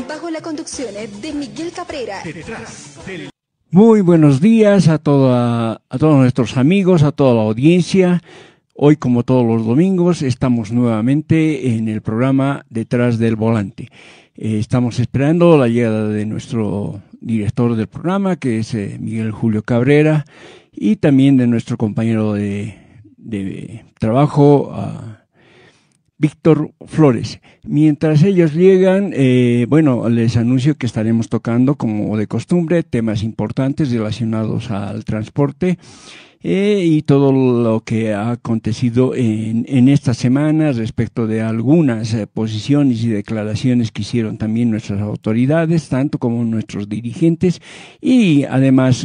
bajo la conducción de Miguel Cabrera. Muy buenos días a todos nuestros amigos, a toda la audiencia. Hoy, como todos los domingos, estamos nuevamente en el programa Detrás del Volante. Estamos esperando la llegada de nuestro director del programa, que es Miguel Julio Cabrera, y también de nuestro compañero de trabajo, Víctor Flores. Mientras ellos llegan, les anuncio que estaremos tocando, como de costumbre, temas importantes relacionados al transporte y todo lo que ha acontecido en esta semana respecto de algunas posiciones y declaraciones que hicieron también nuestras autoridades, tanto como nuestros dirigentes, y además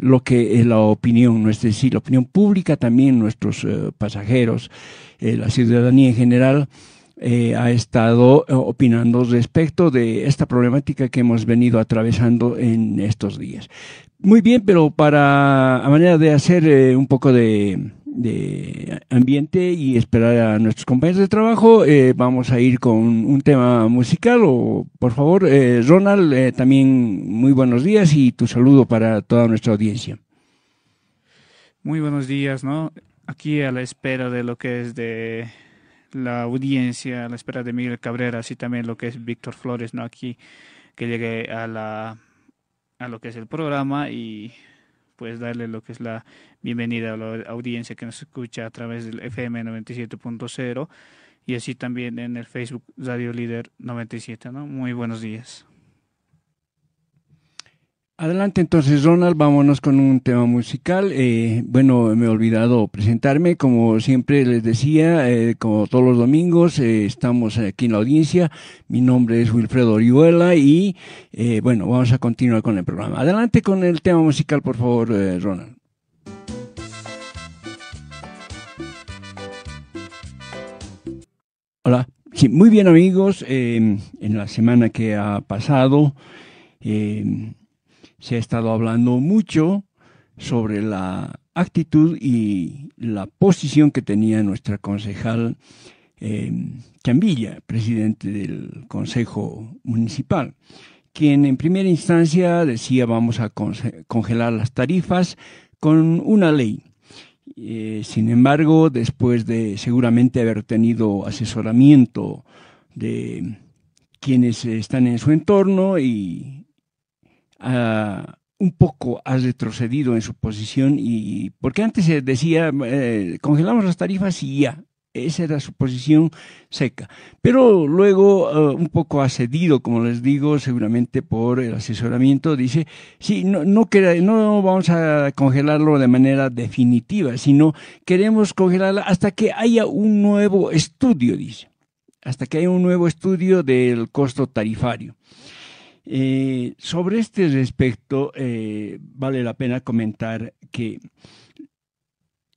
lo que es la opinión, es decir, la opinión pública, también nuestros pasajeros, la ciudadanía en general, ha estado opinando respecto de esta problemática que hemos venido atravesando en estos días. Muy bien, pero a manera de hacer un poco de ambiente y esperar a nuestros compañeros de trabajo, vamos a ir con un tema musical. Por favor, Ronald, también muy buenos días y tu saludo para toda nuestra audiencia. Muy buenos días, ¿no? Aquí a la espera de lo que es de la audiencia, a la espera de Miguel Cabrera, así también lo que es Víctor Flores, ¿no? Aquí que llegue a lo que es el programa y pues darle lo que es la bienvenida a la audiencia que nos escucha a través del FM 97.0 y así también en el Facebook Radio Líder 97, ¿no? Muy buenos días. Adelante entonces, Ronald, vámonos con un tema musical. Me he olvidado presentarme, como siempre les decía, como todos los domingos, estamos aquí en la audiencia. Mi nombre es Wilfredo Orihuela y vamos a continuar con el programa. Adelante con el tema musical, por favor, Ronald. Hola, sí, muy bien amigos, en la semana que ha pasado, se ha estado hablando mucho sobre la actitud y la posición que tenía nuestra concejal Chambilla, presidente del Consejo Municipal, quien en primera instancia decía vamos a congelar las tarifas con una ley. Sin embargo, después de seguramente haber tenido asesoramiento de quienes están en su entorno y un poco ha retrocedido en su posición, y porque antes se decía congelamos las tarifas y ya, esa era su posición seca, pero luego un poco ha cedido, como les digo, seguramente por el asesoramiento, dice sí, no vamos a congelarlo de manera definitiva, sino queremos congelarla hasta que haya un nuevo estudio, dice, hasta que haya un nuevo estudio del costo tarifario. Sobre este respecto, vale la pena comentar que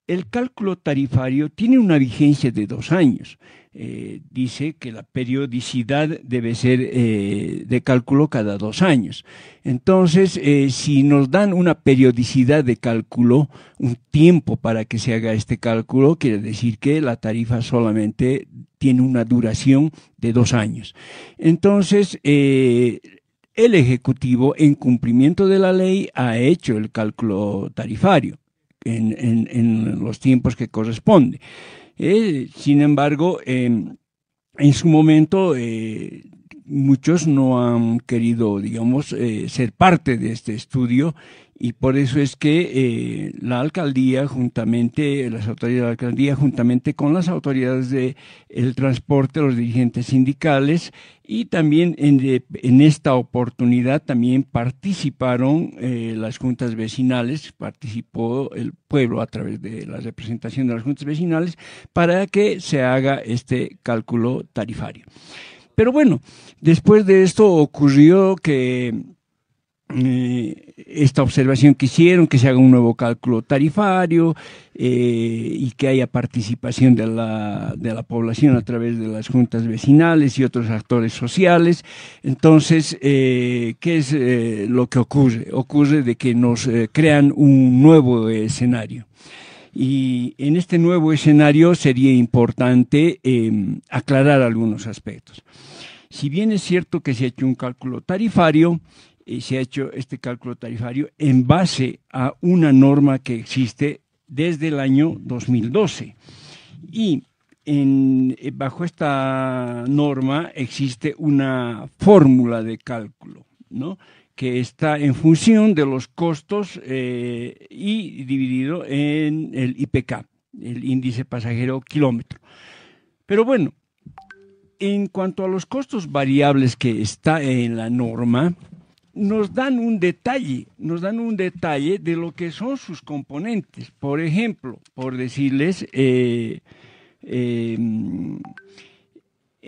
el cálculo tarifario tiene una vigencia de 2 años. Dice que la periodicidad debe ser de cálculo cada 2 años. Entonces, si nos dan una periodicidad de cálculo, un tiempo para que se haga este cálculo, quiere decir que la tarifa solamente tiene una duración de 2 años. Entonces, el Ejecutivo, en cumplimiento de la ley, ha hecho el cálculo tarifario en los tiempos que corresponde. Sin embargo, en su momento, muchos no han querido, ser parte de este estudio, y por eso es que la alcaldía, las autoridades de la alcaldía, juntamente con las autoridades del transporte, los dirigentes sindicales, y también en esta oportunidad también participaron las juntas vecinales, participó el pueblo a través de la representación de las juntas vecinales para que se haga este cálculo tarifario. Pero bueno, después de esto ocurrió que esta observación que hicieron, que se haga un nuevo cálculo tarifario y que haya participación de la población a través de las juntas vecinales y otros actores sociales. Entonces, ¿qué es lo que ocurre? Ocurre de que nos crean un nuevo escenario. Y en este nuevo escenario sería importante aclarar algunos aspectos. Si bien es cierto que se ha hecho un cálculo tarifario, se ha hecho este cálculo tarifario en base a una norma que existe desde el año 2012. Y bajo esta norma existe una fórmula de cálculo, ¿no?, que está en función de los costos y dividido en el IPK, el índice pasajero kilómetro. Pero bueno, en cuanto a los costos variables que está en la norma, nos dan un detalle de lo que son sus componentes. Por ejemplo, por decirles,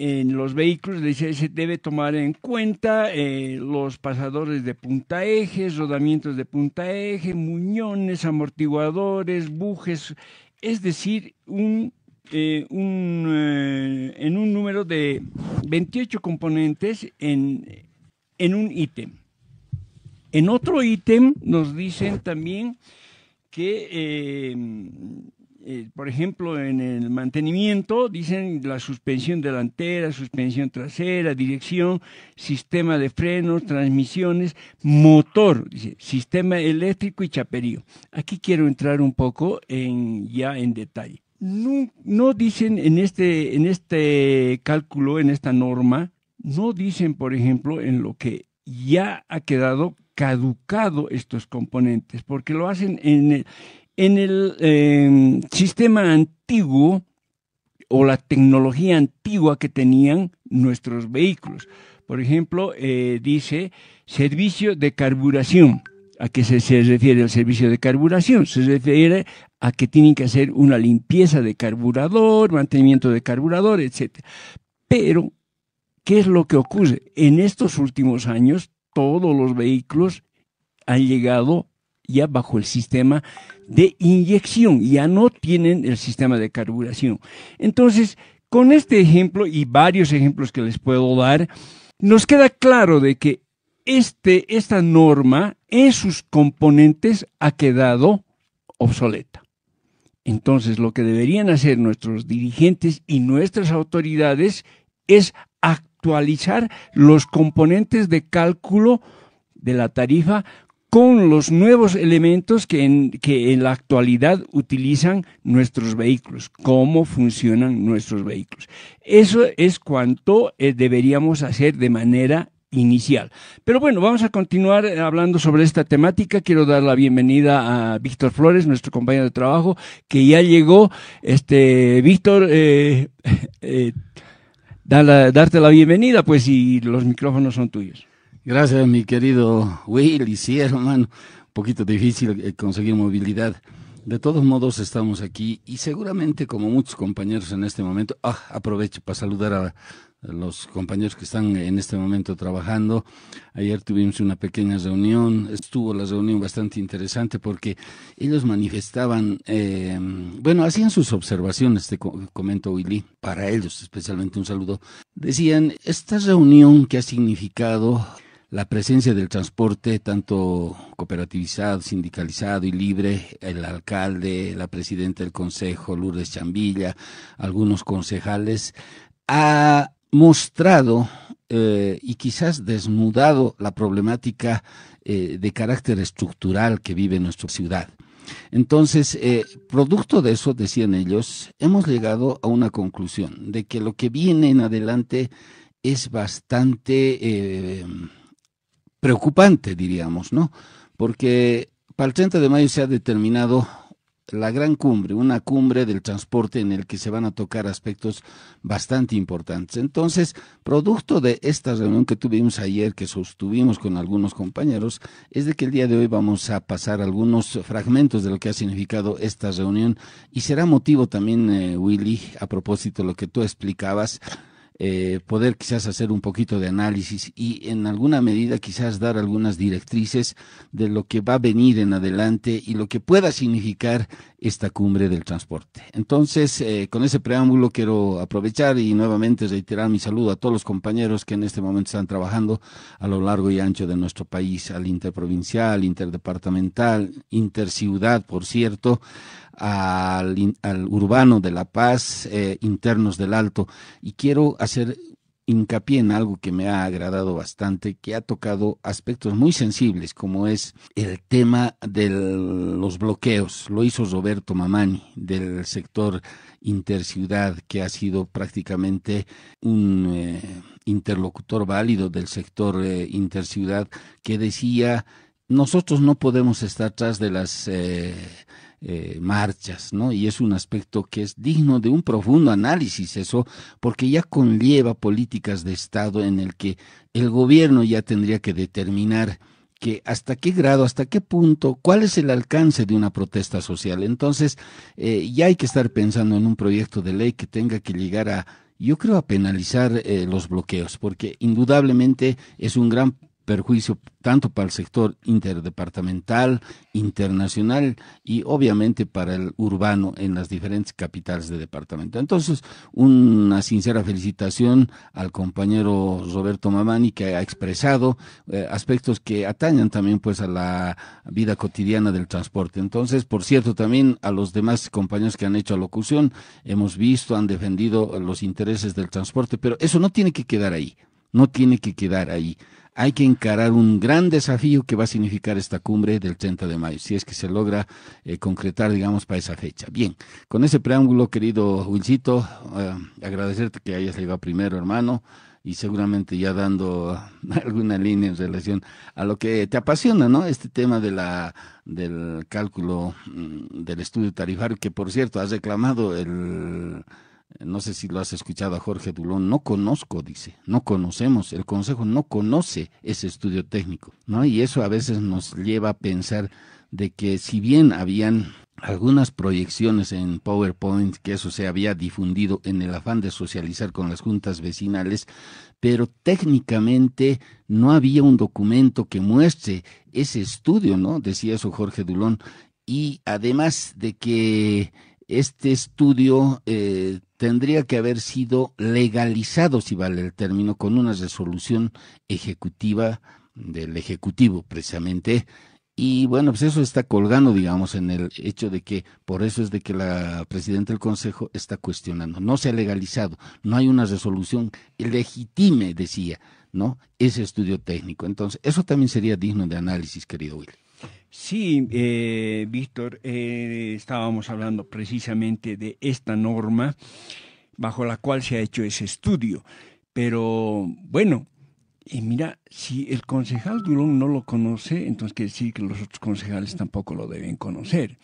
en los vehículos se debe tomar en cuenta los pasadores de punta eje, rodamientos de punta eje, muñones, amortiguadores, bujes, es decir, en un número de 28 componentes en un ítem. En otro ítem nos dicen también que, por ejemplo, en el mantenimiento, dicen la suspensión delantera, suspensión trasera, dirección, sistema de frenos, transmisiones, motor, dice, sistema eléctrico y chaperío. Aquí quiero entrar un poco ya en detalle. No dicen en este cálculo, en esta norma, no dicen, por ejemplo, en lo que ya ha quedado caducado estos componentes, porque lo hacen en el sistema antiguo o la tecnología antigua que tenían nuestros vehículos. Por ejemplo, dice servicio de carburación. ¿A qué se refiere el servicio de carburación? Se refiere a que tienen que hacer una limpieza de carburador, mantenimiento de carburador, etc. Pero, ¿qué es lo que ocurre? En estos últimos años, todos los vehículos han llegado ya bajo el sistema de inyección, ya no tienen el sistema de carburación. Entonces, con este ejemplo y varios ejemplos que les puedo dar, nos queda claro de que esta norma en sus componentes ha quedado obsoleta. Entonces, lo que deberían hacer nuestros dirigentes y nuestras autoridades es actualizar los componentes de cálculo de la tarifa con los nuevos elementos que en la actualidad utilizan nuestros vehículos, cómo funcionan nuestros vehículos. Eso es cuanto deberíamos hacer de manera inicial. Pero bueno, vamos a continuar hablando sobre esta temática. Quiero dar la bienvenida a Víctor Flores, nuestro compañero de trabajo, que ya llegó. Víctor, darte la bienvenida, pues, y los micrófonos son tuyos. Gracias, mi querido Will. Y sí, hermano, un poquito difícil conseguir movilidad. De todos modos, estamos aquí y seguramente, como muchos compañeros en este momento, aprovecho para saludar a los compañeros que están en este momento trabajando. Ayer tuvimos una pequeña reunión, estuvo la reunión bastante interesante porque ellos manifestaban, hacían sus observaciones, te comento, Willy, para ellos especialmente un saludo. Decían, esta reunión que ha significado la presencia del transporte, tanto cooperativizado, sindicalizado y libre, el alcalde, la presidenta del consejo, Lourdes Chambilla, algunos concejales, ha mostrado y quizás desnudado la problemática de carácter estructural que vive nuestra ciudad. Entonces, producto de eso, decían ellos, hemos llegado a una conclusión de que lo que viene en adelante es bastante preocupante, diríamos, ¿no? Porque para el 30 de mayo se ha determinado la gran cumbre, una cumbre del transporte en el que se van a tocar aspectos bastante importantes. Entonces, producto de esta reunión que tuvimos ayer, que sostuvimos con algunos compañeros, es de que el día de hoy vamos a pasar algunos fragmentos de lo que ha significado esta reunión y será motivo también, Willy, a propósito de lo que tú explicabas, poder quizás hacer un poquito de análisis y en alguna medida quizás dar algunas directrices de lo que va a venir en adelante y lo que pueda significar esta cumbre del transporte. Entonces, con ese preámbulo quiero aprovechar y nuevamente reiterar mi saludo a todos los compañeros que en este momento están trabajando a lo largo y ancho de nuestro país, al interprovincial, interdepartamental, interciudad, por cierto, al urbano de La Paz, internos del Alto, y quiero hacer hincapié en algo que me ha agradado bastante, que ha tocado aspectos muy sensibles, como es el tema de los bloqueos. Lo hizo Roberto Mamani, del sector Interciudad, que ha sido prácticamente un interlocutor válido del sector Interciudad, que decía: nosotros no podemos estar tras de las marchas, ¿no? Y es un aspecto que es digno de un profundo análisis eso, porque ya conlleva políticas de Estado en el que el gobierno ya tendría que determinar que hasta qué grado, hasta qué punto, cuál es el alcance de una protesta social. Entonces, ya hay que estar pensando en un proyecto de ley que tenga que llegar a, yo creo, a penalizar los bloqueos, porque indudablemente es un gran perjuicio tanto para el sector interdepartamental, internacional y obviamente para el urbano en las diferentes capitales de departamento. Entonces, una sincera felicitación al compañero Roberto Mamani, que ha expresado aspectos que atañan también pues a la vida cotidiana del transporte. Entonces, por cierto, también a los demás compañeros que han hecho alocución, hemos visto, han defendido los intereses del transporte, pero eso no tiene que quedar ahí, no tiene que quedar ahí. Hay que encarar un gran desafío que va a significar esta cumbre del 30 de mayo, si es que se logra concretar, digamos, para esa fecha. Bien, con ese preámbulo, querido Wilcito, agradecerte que hayas llegado primero, hermano, y seguramente ya dando alguna línea en relación a lo que te apasiona, ¿no? Este tema del cálculo del estudio tarifario, que por cierto has reclamado no sé si lo has escuchado a Jorge Dulón, no conozco, dice, no conocemos, el Consejo no conoce ese estudio técnico, ¿no? Y eso a veces nos lleva a pensar de que si bien habían algunas proyecciones en PowerPoint, que eso se había difundido en el afán de socializar con las juntas vecinales, pero técnicamente no había un documento que muestre ese estudio, ¿no? Decía eso Jorge Dulón, y además de que este estudio tendría que haber sido legalizado, si vale el término, con una resolución ejecutiva del Ejecutivo, precisamente. Y bueno, pues eso está colgando, digamos, en el hecho de que, por eso es de que la presidenta del Consejo está cuestionando. No se ha legalizado, no hay una resolución legitime, decía, ¿no? Ese estudio técnico. Entonces, eso también sería digno de análisis, querido Willy. Sí, Víctor, estábamos hablando precisamente de esta norma bajo la cual se ha hecho ese estudio. Pero bueno, mira, si el concejal Dulón no lo conoce, entonces quiere decir que los otros concejales tampoco lo deben conocer.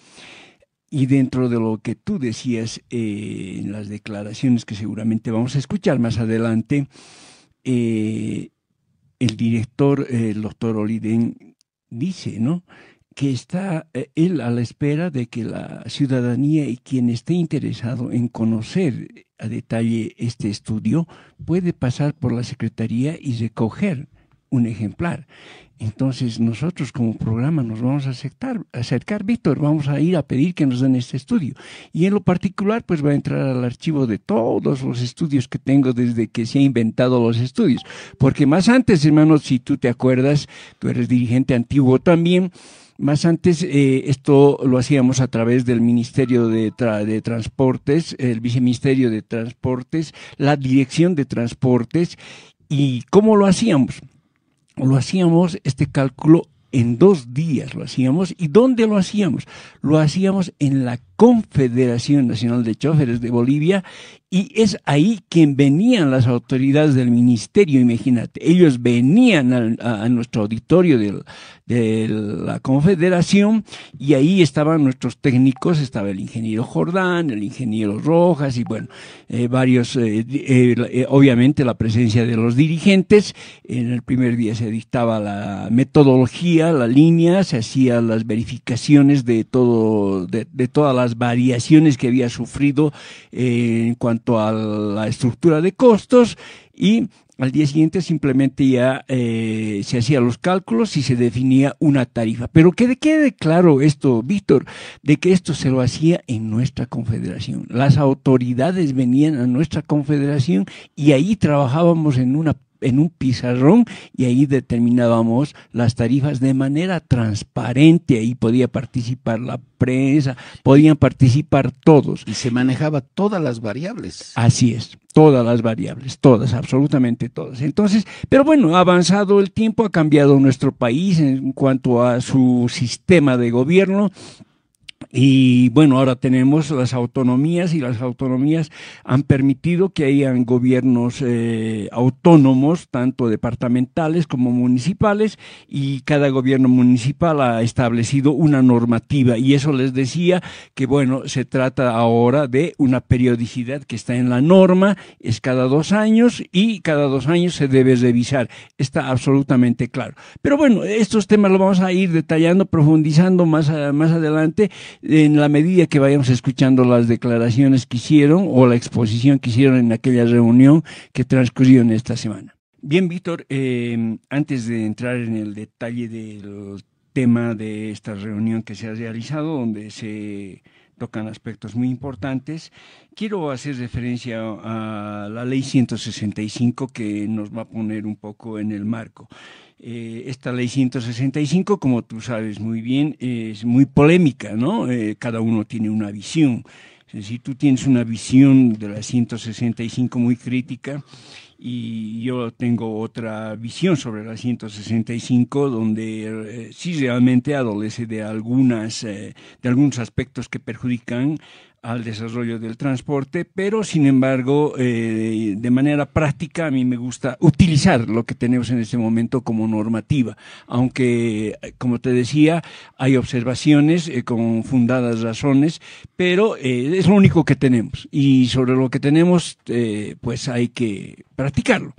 Y dentro de lo que tú decías en las declaraciones que seguramente vamos a escuchar más adelante, el director, el doctor Oliden, dice, ¿no?, que está él a la espera de que la ciudadanía y quien esté interesado en conocer a detalle este estudio puede pasar por la Secretaría y recoger un ejemplar. Entonces nosotros como programa nos vamos a acercar, Víctor, vamos a ir a pedir que nos den este estudio. Y en lo particular pues va a entrar al archivo de todos los estudios que tengo desde que se han inventado los estudios. Porque más antes, hermano, si tú te acuerdas, tú eres dirigente antiguo también. Más antes esto lo hacíamos a través del Ministerio de Transportes, el Viceministerio de Transportes, la Dirección de Transportes. ¿Y cómo lo hacíamos? Lo hacíamos este cálculo en 2 días, lo hacíamos. ¿Y dónde lo hacíamos? Lo hacíamos en la Confederación Nacional de Chóferes de Bolivia, y es ahí que venían las autoridades del ministerio, imagínate, ellos venían a nuestro auditorio de la Confederación, y ahí estaban nuestros técnicos, estaba el ingeniero Jordán, el ingeniero Rojas, y bueno, varios, obviamente la presencia de los dirigentes. En el primer día se dictaba la metodología, la línea, se hacían las verificaciones de todo, de todas las variaciones que había sufrido en cuanto a la estructura de costos, y al día siguiente simplemente ya se hacían los cálculos y se definía una tarifa. Pero que quede claro esto, Víctor, de que esto se lo hacía en nuestra confederación. Las autoridades venían a nuestra confederación y ahí trabajábamos en una en un pizarrón y ahí determinábamos las tarifas de manera transparente. Ahí podía participar la prensa, podían participar todos. Y se manejaba todas las variables. Así es, todas las variables, todas, absolutamente todas. Entonces, pero bueno, ha avanzado el tiempo, ha cambiado nuestro país en cuanto a su sistema de gobierno. Y bueno, ahora tenemos las autonomías y las autonomías han permitido que hayan gobiernos autónomos, tanto departamentales como municipales, y cada gobierno municipal ha establecido una normativa. Y eso les decía que bueno, se trata ahora de una periodicidad que está en la norma, es cada 2 años y cada 2 años se debe revisar. Está absolutamente claro. Pero bueno, estos temas los vamos a ir detallando, profundizando más adelante, en la medida que vayamos escuchando las declaraciones que hicieron o la exposición que hicieron en aquella reunión que transcurrió en esta semana. Bien, Víctor, antes de entrar en el detalle del tema de esta reunión que se ha realizado, donde se tocan aspectos muy importantes, quiero hacer referencia a la Ley 165 que nos va a poner un poco en el marco. Esta ley 165, como tú sabes muy bien, es muy polémica, ¿no? Cada uno tiene una visión. Si tú tienes una visión de la 165 muy crítica y yo tengo otra visión sobre la 165 donde sí realmente adolece de algunos aspectos que perjudican al desarrollo del transporte, pero sin embargo, de manera práctica, a mí me gusta utilizar lo que tenemos en este momento como normativa, aunque, como te decía, hay observaciones con fundadas razones, pero es lo único que tenemos, y sobre lo que tenemos, pues hay que practicarlo.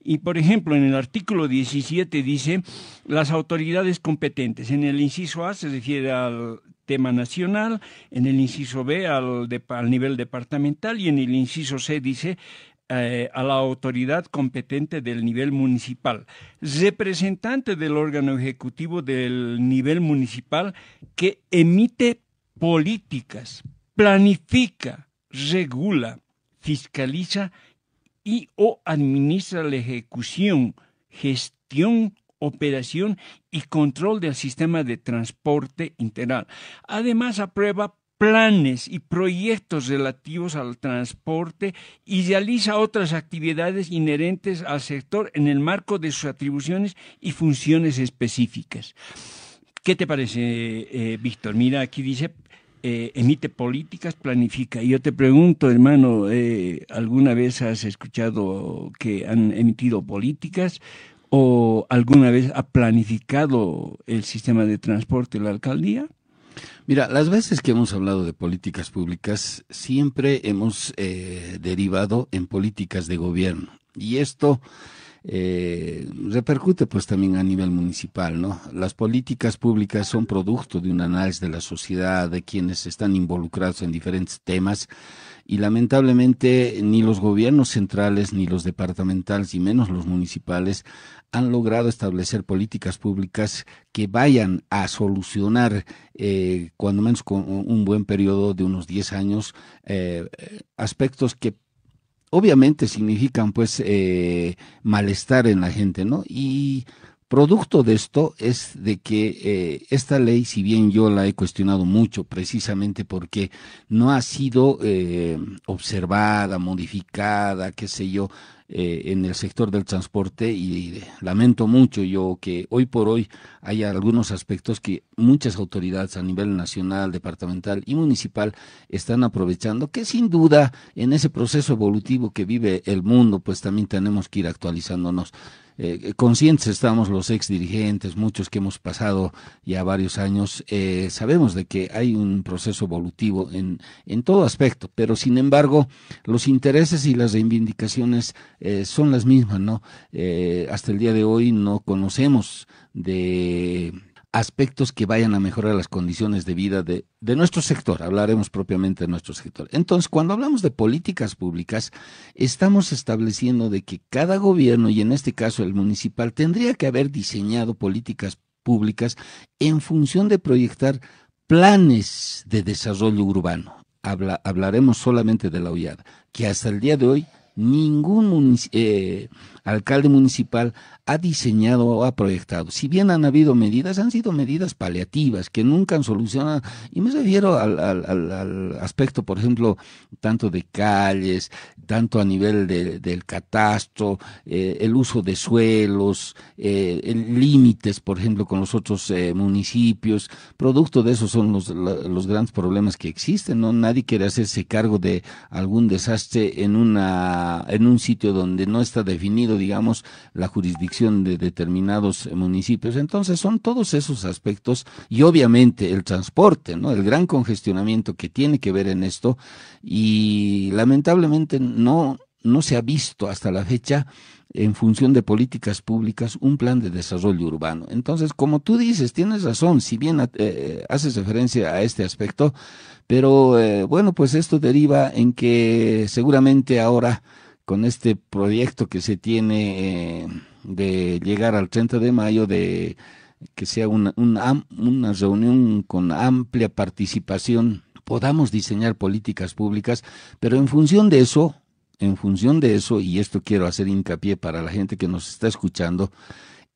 Y, por ejemplo, en el artículo 17 dice, las autoridades competentes. En el inciso A se refiere al tema nacional, en el inciso B al nivel departamental y en el inciso C dice a la autoridad competente del nivel municipal. Representante del órgano ejecutivo del nivel municipal que emite políticas, planifica, regula, fiscaliza y o administra la ejecución, gestión, operación y control del sistema de transporte integral. Además, aprueba planes y proyectos relativos al transporte y realiza otras actividades inherentes al sector en el marco de sus atribuciones y funciones específicas. ¿Qué te parece, Víctor? Mira, aquí dice... emite políticas, planifica. Y yo te pregunto, hermano, ¿alguna vez has escuchado que han emitido políticas o alguna vez ha planificado el sistema de transporte la alcaldía? Mira, las veces que hemos hablado de políticas públicas, siempre hemos derivado en políticas de gobierno. Y esto repercute pues también a nivel municipal, ¿no? Las políticas públicas son producto de un análisis de la sociedad, de quienes están involucrados en diferentes temas, y lamentablemente ni los gobiernos centrales, ni los departamentales, y menos los municipales, han logrado establecer políticas públicas que vayan a solucionar, cuando menos con un buen periodo de unos 10 años, aspectos que obviamente significan pues malestar en la gente, ¿no? Y producto de esto es de que esta ley, si bien yo la he cuestionado mucho precisamente porque no ha sido observada, modificada, qué sé yo, en el sector del transporte, y lamento mucho yo que hoy por hoy haya algunos aspectos que muchas autoridades a nivel nacional, departamental y municipal están aprovechando, que sin duda en ese proceso evolutivo que vive el mundo, pues también tenemos que ir actualizándonos. Conscientes estamos los ex dirigentes, muchos que hemos pasado ya varios años, sabemos de que hay un proceso evolutivo en todo aspecto, pero sin embargo los intereses y las reivindicaciones son las mismas, ¿no? Hasta el día de hoy no conocemos de aspectos que vayan a mejorar las condiciones de vida de nuestro sector, hablaremos propiamente de nuestro sector. Entonces, cuando hablamos de políticas públicas, estamos estableciendo de que cada gobierno, y en este caso el municipal, tendría que haber diseñado políticas públicas en función de proyectar planes de desarrollo urbano. Hablaremos solamente de la OIADA, que hasta el día de hoy ningún alcalde municipal ha diseñado o ha proyectado. Si bien han habido medidas, han sido medidas paliativas que nunca han solucionado. Y me refiero al aspecto, por ejemplo, tanto de calles, tanto a nivel del catastro, el uso de suelos, límites, por ejemplo, con los otros municipios. Producto de eso son los grandes problemas que existen, ¿no? Nadie quiere hacerse cargo de algún desastre en un sitio donde no está definido, digamos, la jurisdicción de determinados municipios. Entonces son todos esos aspectos y obviamente el transporte, ¿no? El gran congestionamiento que tiene que ver en esto, y lamentablemente no se ha visto hasta la fecha, en función de políticas públicas, un plan de desarrollo urbano. Entonces, como tú dices, tienes razón, si bien haces referencia a este aspecto, pero bueno, pues esto deriva en que seguramente ahora, con este proyecto que se tiene de llegar al 30 de mayo, de que sea una reunión con amplia participación, podamos diseñar políticas públicas, pero en función de eso, y esto quiero hacer hincapié para la gente que nos está escuchando,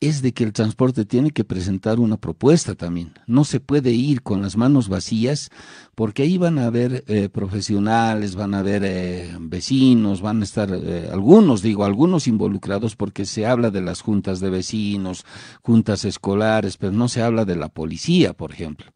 es de que el transporte tiene que presentar una propuesta también. No se puede ir con las manos vacías, porque ahí van a haber profesionales, van a haber vecinos, van a estar algunos involucrados, porque se habla de las juntas de vecinos, juntas escolares, pero no se habla de la policía, por ejemplo.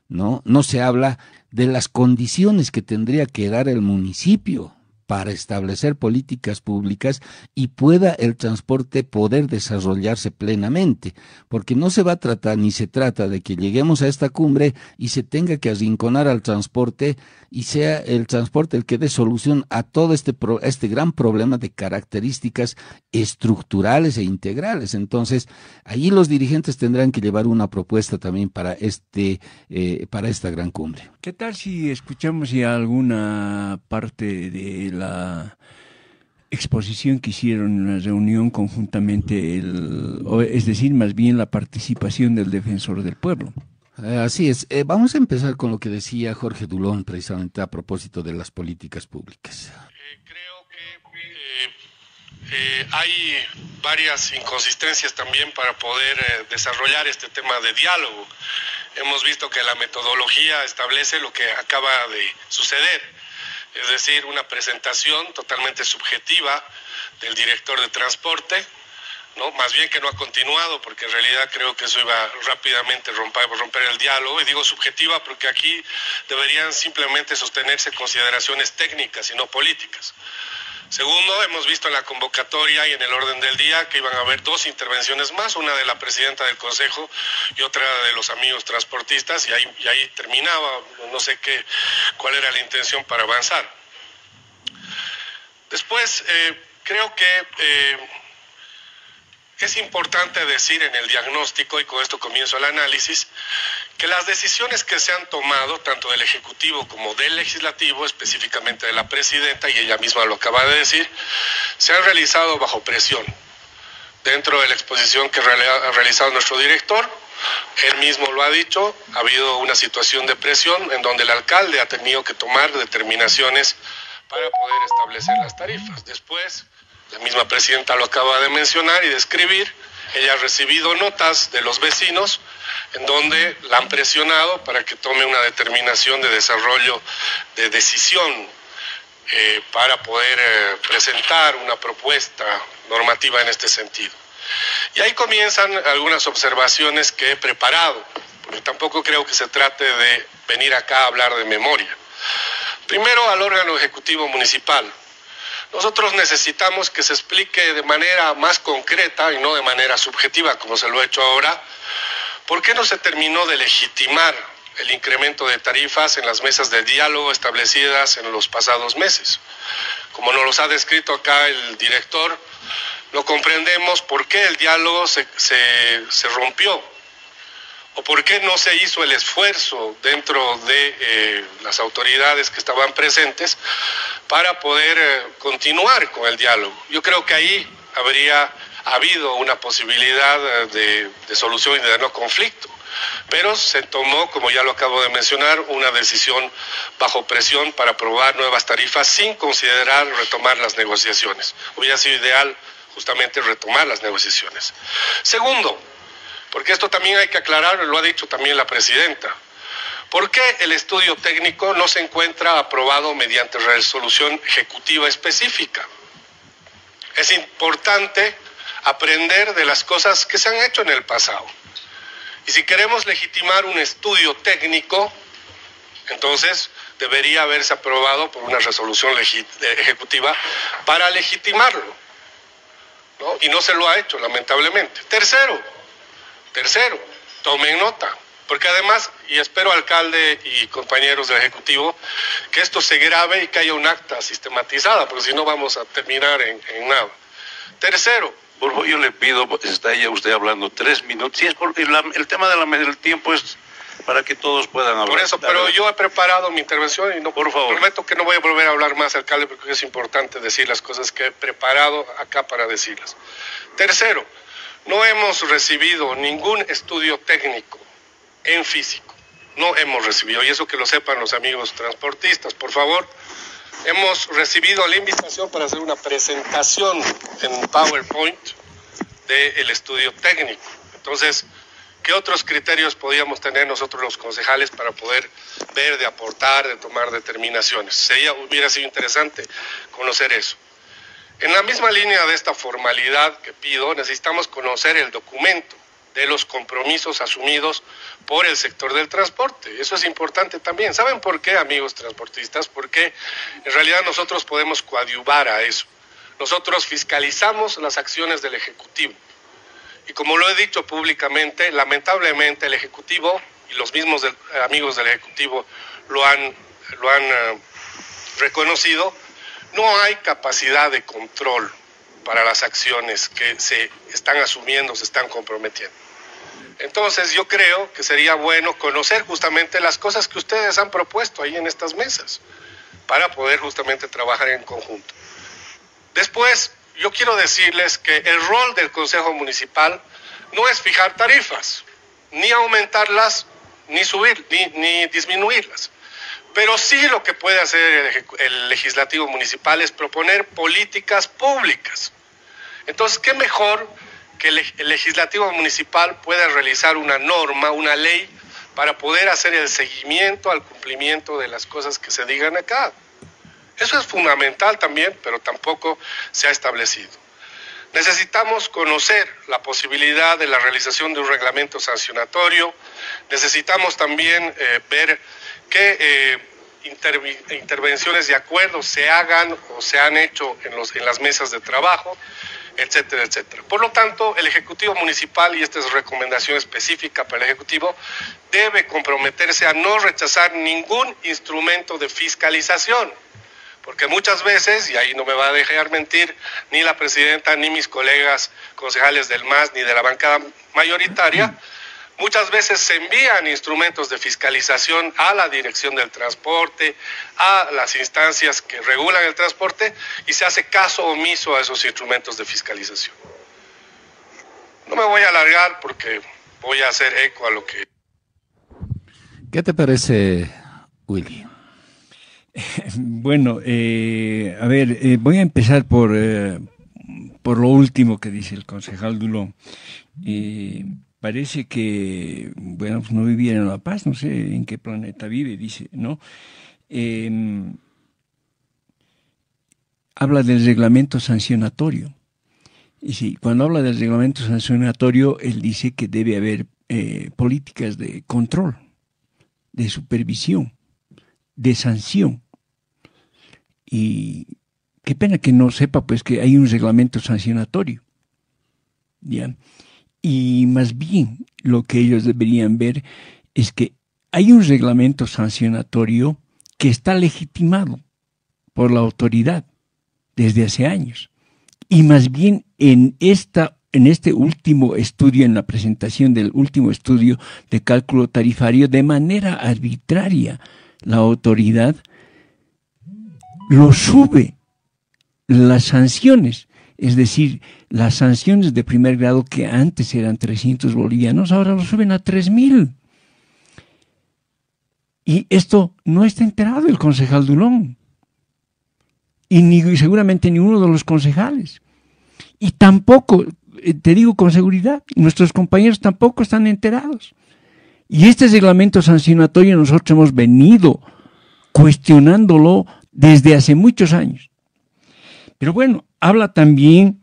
No se habla de las condiciones que tendría que dar el municipio para establecer políticas públicas y pueda el transporte poder desarrollarse plenamente, porque no se va a tratar ni se trata de que lleguemos a esta cumbre y se tenga que arrinconar al transporte y sea el transporte el que dé solución a todo este gran problema de características estructurales e integrales. Entonces, ahí los dirigentes tendrán que llevar una propuesta también para esta gran cumbre. ¿Qué tal si escuchamos ya alguna parte de la exposición que hicieron en una reunión conjuntamente, es decir, más bien la participación del defensor del pueblo? Así es. Vamos a empezar con lo que decía Jorge Dulón, precisamente a propósito de las políticas públicas. Creo que hay varias inconsistencias también para poder desarrollar este tema de diálogo. Hemos visto que la metodología establece lo que acaba de suceder, es decir, una presentación totalmente subjetiva del director de transporte, ¿no? Más bien que no ha continuado, porque en realidad creo que eso iba rápidamente a romper el diálogo. Y digo subjetiva porque aquí deberían simplemente sostenerse consideraciones técnicas y no políticas. Segundo, hemos visto en la convocatoria y en el orden del día que iban a haber dos intervenciones más, una de la presidenta del Consejo y otra de los amigos transportistas, y ahí terminaba. No sé cuál era la intención para avanzar. Después, creo que es importante decir en el diagnóstico, y con esto comienzo el análisis, que las decisiones que se han tomado, tanto del Ejecutivo como del Legislativo, específicamente de la Presidenta, y ella misma lo acaba de decir, se han realizado bajo presión. Dentro de la exposición que ha realizado nuestro director, él mismo lo ha dicho, ha habido una situación de presión en donde el alcalde ha tenido que tomar determinaciones para poder establecer las tarifas. Después, la misma presidenta lo acaba de mencionar y describir, ella ha recibido notas de los vecinos en donde la han presionado para que tome una determinación de desarrollo de decisión para poder presentar una propuesta normativa en este sentido. Y ahí comienzan algunas observaciones que he preparado, porque tampoco creo que se trate de venir acá a hablar de memoria. Primero, al órgano ejecutivo municipal. Nosotros necesitamos que se explique de manera más concreta y no de manera subjetiva, como se lo ha hecho ahora, por qué no se terminó de legitimar el incremento de tarifas en las mesas de diálogo establecidas en los pasados meses. Como nos los ha descrito acá el director, no comprendemos por qué el diálogo se rompió, o por qué no se hizo el esfuerzo dentro de las autoridades que estaban presentes para poder continuar con el diálogo. Yo creo que ahí habría habido una posibilidad de solución y de no conflicto. Pero se tomó, como ya lo acabo de mencionar, una decisión bajo presión para aprobar nuevas tarifas sin considerar retomar las negociaciones. Hubiera sido ideal justamente retomar las negociaciones. Segundo, porque esto también hay que aclarar, lo ha dicho también la presidenta, ¿por qué el estudio técnico no se encuentra aprobado mediante resolución ejecutiva específica? Es importante aprender de las cosas que se han hecho en el pasado. Y si queremos legitimar un estudio técnico, entonces debería haberse aprobado por una resolución ejecutiva para legitimarlo, ¿no? Y no se lo ha hecho, lamentablemente. Tercero, tomen nota, porque además, y espero, alcalde y compañeros del Ejecutivo, que esto se grabe y que haya un acta sistematizada, porque si no vamos a terminar en nada. Tercero, por favor, yo le pido, está ya usted hablando 3 minutos, si es porque el tema del tiempo es para que todos puedan hablar. Por eso, pero yo he preparado mi intervención y no, por favor, prometo que no voy a volver a hablar más, alcalde, porque es importante decir las cosas que he preparado acá para decirlas. Tercero, no hemos recibido ningún estudio técnico en físico, no hemos recibido, y eso que lo sepan los amigos transportistas, por favor. Hemos recibido la invitación para hacer una presentación en PowerPoint del estudio técnico. Entonces, ¿qué otros criterios podíamos tener nosotros los concejales para poder ver, de aportar, de tomar determinaciones? Hubiera sido interesante conocer eso. En la misma línea de esta formalidad que pido, necesitamos conocer el documento de los compromisos asumidos por el sector del transporte. Eso es importante también. ¿Saben por qué, amigos transportistas? Porque en realidad nosotros podemos coadyuvar a eso. Nosotros fiscalizamos las acciones del Ejecutivo. Y como lo he dicho públicamente, lamentablemente el Ejecutivo y los mismos amigos del Ejecutivo lo han reconocido, no hay capacidad de control para las acciones que se están asumiendo, se están comprometiendo. Entonces yo creo que sería bueno conocer justamente las cosas que ustedes han propuesto ahí en estas mesas para poder justamente trabajar en conjunto. Después, yo quiero decirles que el rol del Consejo Municipal no es fijar tarifas, ni aumentarlas, ni subir, ni disminuirlas. Pero sí lo que puede hacer el Legislativo Municipal es proponer políticas públicas. Entonces, ¿qué mejor que el Legislativo Municipal pueda realizar una norma, una ley, para poder hacer el seguimiento al cumplimiento de las cosas que se digan acá? Eso es fundamental también, pero tampoco se ha establecido. Necesitamos conocer la posibilidad de la realización de un reglamento sancionatorio. Necesitamos también ver qué intervenciones de acuerdo se hagan o se han hecho en las mesas de trabajo, etcétera, etcétera. Por lo tanto, el Ejecutivo Municipal, y esta es recomendación específica para el Ejecutivo, debe comprometerse a no rechazar ningún instrumento de fiscalización. Porque muchas veces, y ahí no me va a dejar mentir ni la presidenta ni mis colegas concejales del MAS ni de la bancada mayoritaria, muchas veces se envían instrumentos de fiscalización a la Dirección del Transporte, a las instancias que regulan el transporte, y se hace caso omiso a esos instrumentos de fiscalización. No me voy a alargar porque voy a hacer eco a lo que... ¿Qué te parece, Willy? Bueno, a ver, voy a empezar por lo último que dice el concejal Dulón. Parece que, bueno, pues no viviera en La Paz, no sé en qué planeta vive, dice, ¿no? Habla del reglamento sancionatorio. Y sí, cuando habla del reglamento sancionatorio, él dice que debe haber políticas de control, de supervisión, de sanción. Y qué pena que no sepa pues que hay un reglamento sancionatorio, ¿ya? Y más bien lo que ellos deberían ver es que hay un reglamento sancionatorio que está legitimado por la autoridad desde hace años. Y más bien en este último estudio, en la presentación del último estudio de cálculo tarifario, de manera arbitraria, la autoridad lo sube las sanciones Es decir, las sanciones de primer grado que antes eran 300 bolivianos, ahora lo suben a 3.000. Y esto no está enterado el concejal Dulón. Y seguramente ninguno de los concejales. Y tampoco, te digo con seguridad, nuestros compañeros tampoco están enterados. Y este reglamento sancionatorio nosotros hemos venido cuestionándolo desde hace muchos años. Pero bueno, habla también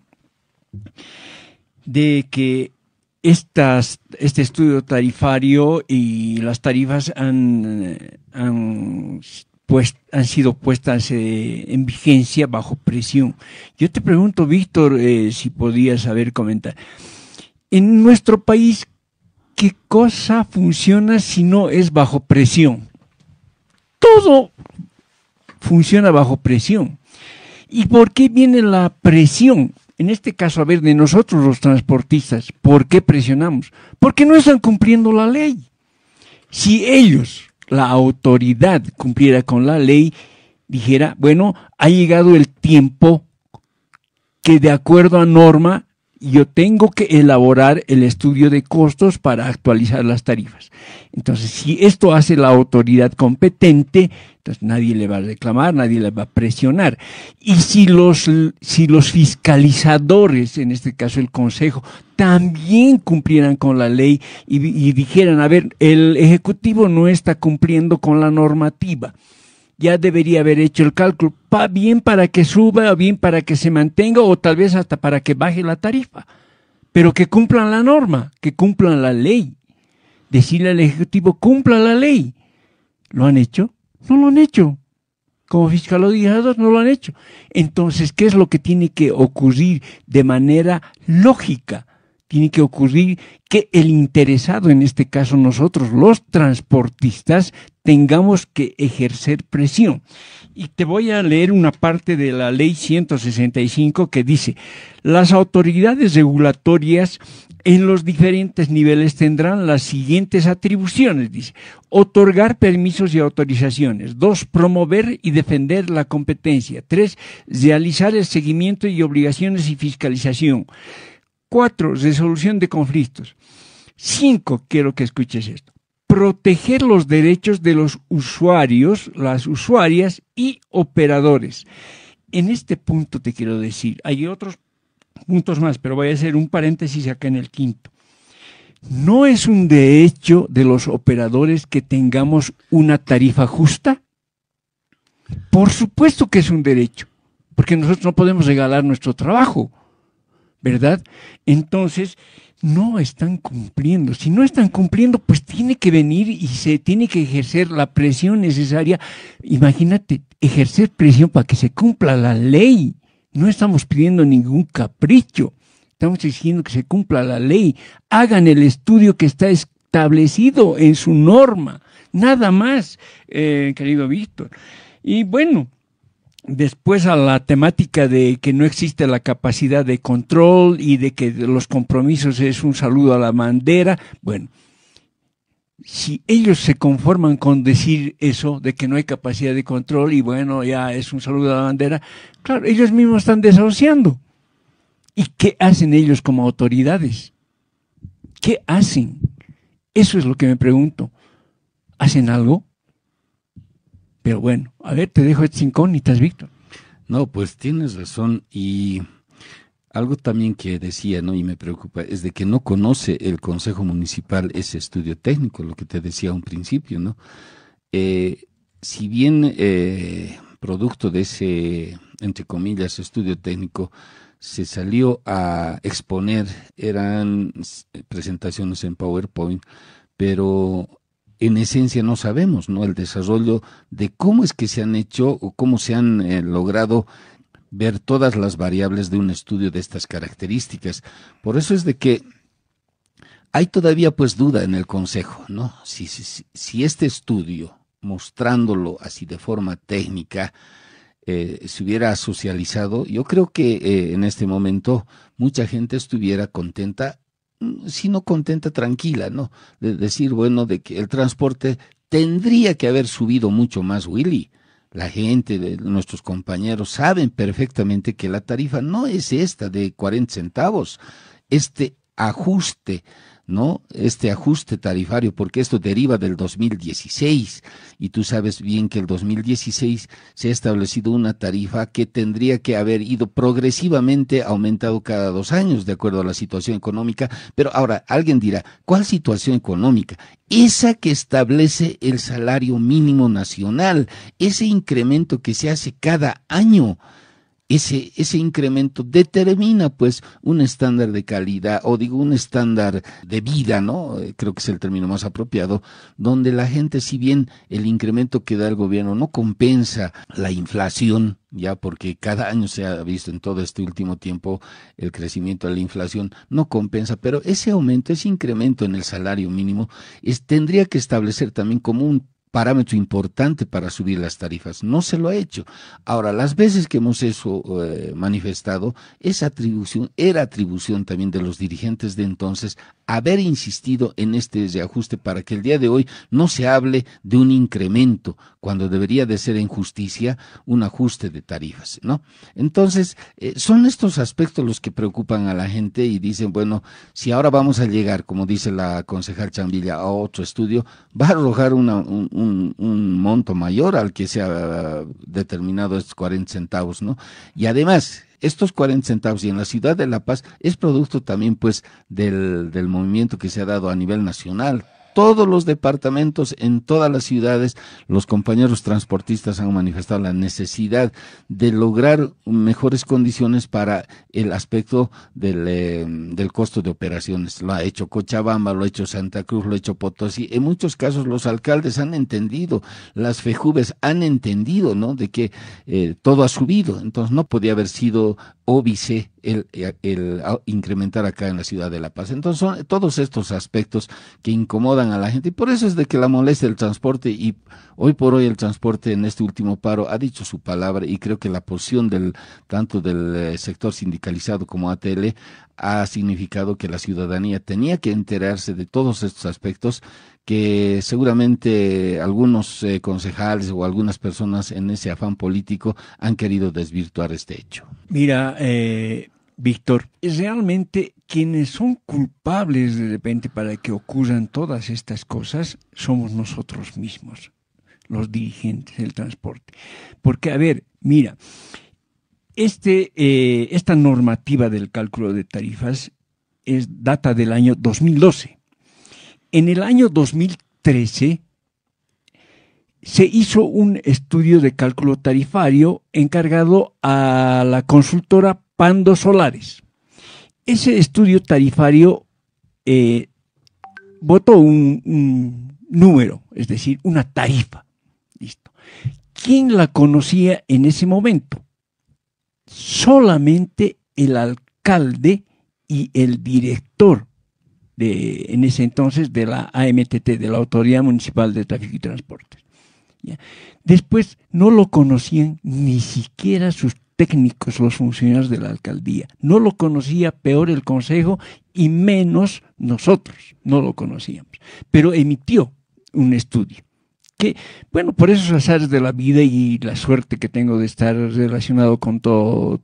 de que este estudio tarifario y las tarifas han sido puestas en vigencia bajo presión. Yo te pregunto, Víctor, si podías saber comentar. En nuestro país, ¿qué cosa funciona si no es bajo presión? Todo funciona bajo presión. ¿Y por qué viene la presión? En este caso, a ver, de nosotros los transportistas, ¿por qué presionamos? Porque no están cumpliendo la ley. Si ellos, la autoridad, cumpliera con la ley, dijera, bueno, ha llegado el tiempo que de acuerdo a norma yo tengo que elaborar el estudio de costos para actualizar las tarifas. Entonces, si esto hace la autoridad competente, entonces nadie le va a reclamar, nadie le va a presionar. Y si los fiscalizadores, en este caso el Consejo, también cumplieran con la ley y dijeran, a ver, el Ejecutivo no está cumpliendo con la normativa, ya debería haber hecho el cálculo, bien para que suba, bien para que se mantenga, o tal vez hasta para que baje la tarifa. Pero que cumplan la norma, que cumplan la ley. Decirle al Ejecutivo, cumpla la ley. ¿Lo han hecho? No lo han hecho. Como fiscalizadores no lo han hecho. Entonces, ¿qué es lo que tiene que ocurrir de manera lógica? Tiene que ocurrir que el interesado, en este caso nosotros, los transportistas, tengamos que ejercer presión. Y te voy a leer una parte de la ley 165 que dice, las autoridades regulatorias en los diferentes niveles tendrán las siguientes atribuciones, dice, otorgar permisos y autorizaciones, 2, promover y defender la competencia, 3, realizar el seguimiento y obligaciones y fiscalización, 4, resolución de conflictos. 5, quiero que escuches esto. Proteger los derechos de los usuarios, las usuarias y operadores. En este punto te quiero decir, hay otros puntos más, pero voy a hacer un paréntesis acá en el quinto. ¿No es un derecho de los operadores que tengamos una tarifa justa? Por supuesto que es un derecho, porque nosotros no podemos regalar nuestro trabajo, ¿verdad? Entonces, no están cumpliendo. Si no están cumpliendo, pues tiene que venir y se tiene que ejercer la presión necesaria. Imagínate, ejercer presión para que se cumpla la ley. No estamos pidiendo ningún capricho. Estamos exigiendo que se cumpla la ley. Hagan el estudio que está establecido en su norma. Nada más, querido Víctor. Y bueno, después a la temática de que no existe la capacidad de control y de que los compromisos es un saludo a la bandera. Bueno, si ellos se conforman con decir eso, de que no hay capacidad de control y bueno, ya es un saludo a la bandera, claro, ellos mismos están desahuciando. ¿Y qué hacen ellos como autoridades? ¿Qué hacen? Eso es lo que me pregunto. ¿Hacen algo? Pero bueno, a ver, te dejo estas incógnitas, Víctor. No, pues tienes razón, y algo también que decía, ¿no? Y me preocupa, es de que no conoce el Consejo Municipal ese estudio técnico, lo que te decía a un principio, ¿no? Si bien producto de ese, entre comillas, estudio técnico, se salió a exponer, eran presentaciones en PowerPoint, pero en esencia no sabemos, ¿no? El desarrollo de cómo es que se han hecho o cómo se han logrado ver todas las variables de un estudio de estas características. Por eso es de que hay todavía pues duda en el Consejo, ¿no? Si este estudio, mostrándolo así de forma técnica, se hubiera socializado, yo creo que en este momento mucha gente estuviera contenta, si no contenta, tranquila, ¿no? De decir, bueno, de que el transporte tendría que haber subido mucho más, Willy, la gente, de nuestros compañeros, saben perfectamente que la tarifa no es esta de 40 centavos, este ajuste, ¿no? Este ajuste tarifario, porque esto deriva del 2016, y tú sabes bien que el 2016 se ha establecido una tarifa que tendría que haber ido progresivamente aumentado cada 2 años, de acuerdo a la situación económica. Pero ahora, alguien dirá, ¿cuál situación económica? Esa que establece el salario mínimo nacional, ese incremento que se hace cada año. Ese incremento determina pues un estándar de calidad, o digo un estándar de vida, ¿no? Creo que es el término más apropiado, donde la gente, si bien el incremento que da el gobierno no compensa la inflación, ya porque cada año se ha visto en todo este último tiempo el crecimiento de la inflación, no compensa, pero ese aumento, ese incremento en el salario mínimo tendría que establecer también como un parámetro importante para subir las tarifas. No se lo ha hecho. Ahora, las veces que hemos eso manifestado, era atribución también de los dirigentes de entonces haber insistido en este reajuste para que el día de hoy no se hable de un incremento, cuando debería de ser en justicia un ajuste de tarifas, ¿no? Entonces, son estos aspectos los que preocupan a la gente y dicen, bueno, si ahora vamos a llegar, como dice la concejal Chambilla, a otro estudio, va a arrojar un monto mayor al que se ha determinado estos 40 centavos, ¿no? Y además, estos 40 centavos, y en la ciudad de La Paz, es producto también pues del movimiento que se ha dado a nivel nacional. Todos los departamentos, en todas las ciudades, los compañeros transportistas han manifestado la necesidad de lograr mejores condiciones para el aspecto del costo de operaciones. Lo ha hecho Cochabamba, lo ha hecho Santa Cruz, lo ha hecho Potosí. En muchos casos los alcaldes han entendido, las FEJUVES han entendido, ¿no?, de que todo ha subido. Entonces no podía haber sido óbice el incrementar acá en la ciudad de La Paz. Entonces son todos estos aspectos que incomodan a la gente, y por eso es de que la molestia del transporte, y hoy por hoy el transporte en este último paro ha dicho su palabra, y creo que la posición tanto del sector sindicalizado como ATL ha significado que la ciudadanía tenía que enterarse de todos estos aspectos que seguramente algunos concejales o algunas personas en ese afán político han querido desvirtuar este hecho. Mira, Víctor, realmente quienes son culpables de repente para que ocurran todas estas cosas somos nosotros mismos, los dirigentes del transporte. Porque, a ver, mira, esta normativa del cálculo de tarifas data del año 2012. En el año 2013 se hizo un estudio de cálculo tarifario encargado a la consultora Pando Solares. Ese estudio tarifario votó un número, es decir, una tarifa. Listo. ¿Quién la conocía en ese momento? Solamente el alcalde y el director en ese entonces de la AMTT, de la Autoridad Municipal de Tráfico y Transportes. ¿Ya? Después no lo conocían ni siquiera sus técnicos, los funcionarios de la alcaldía. No lo conocía, peor el consejo, y menos nosotros, no lo conocíamos. Pero emitió un estudio que, bueno, por esos azares de la vida y la suerte que tengo de estar relacionado con todo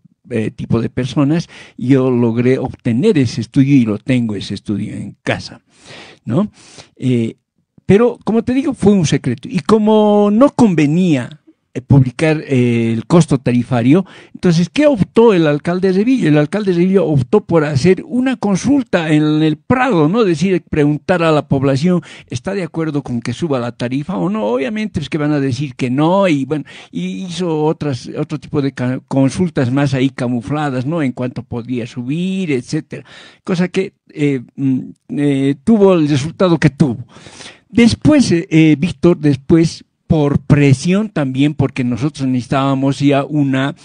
tipo de personas, yo logré obtener ese estudio y lo tengo, ese estudio en casa, ¿no? Pero, como te digo, fue un secreto. Y como no convenía publicar el costo tarifario, entonces, ¿qué optó el alcalde de Villa? El alcalde de Villa optó por hacer una consulta en el Prado, ¿no? Es decir, preguntar a la población, ¿está de acuerdo con que suba la tarifa o no? Obviamente es que van a decir que no, y bueno, y hizo otro tipo de consultas más ahí camufladas, ¿no? En cuanto podía subir, etcétera. Cosa que tuvo el resultado que tuvo. Después, Víctor, por presión también, porque nosotros necesitábamos ya una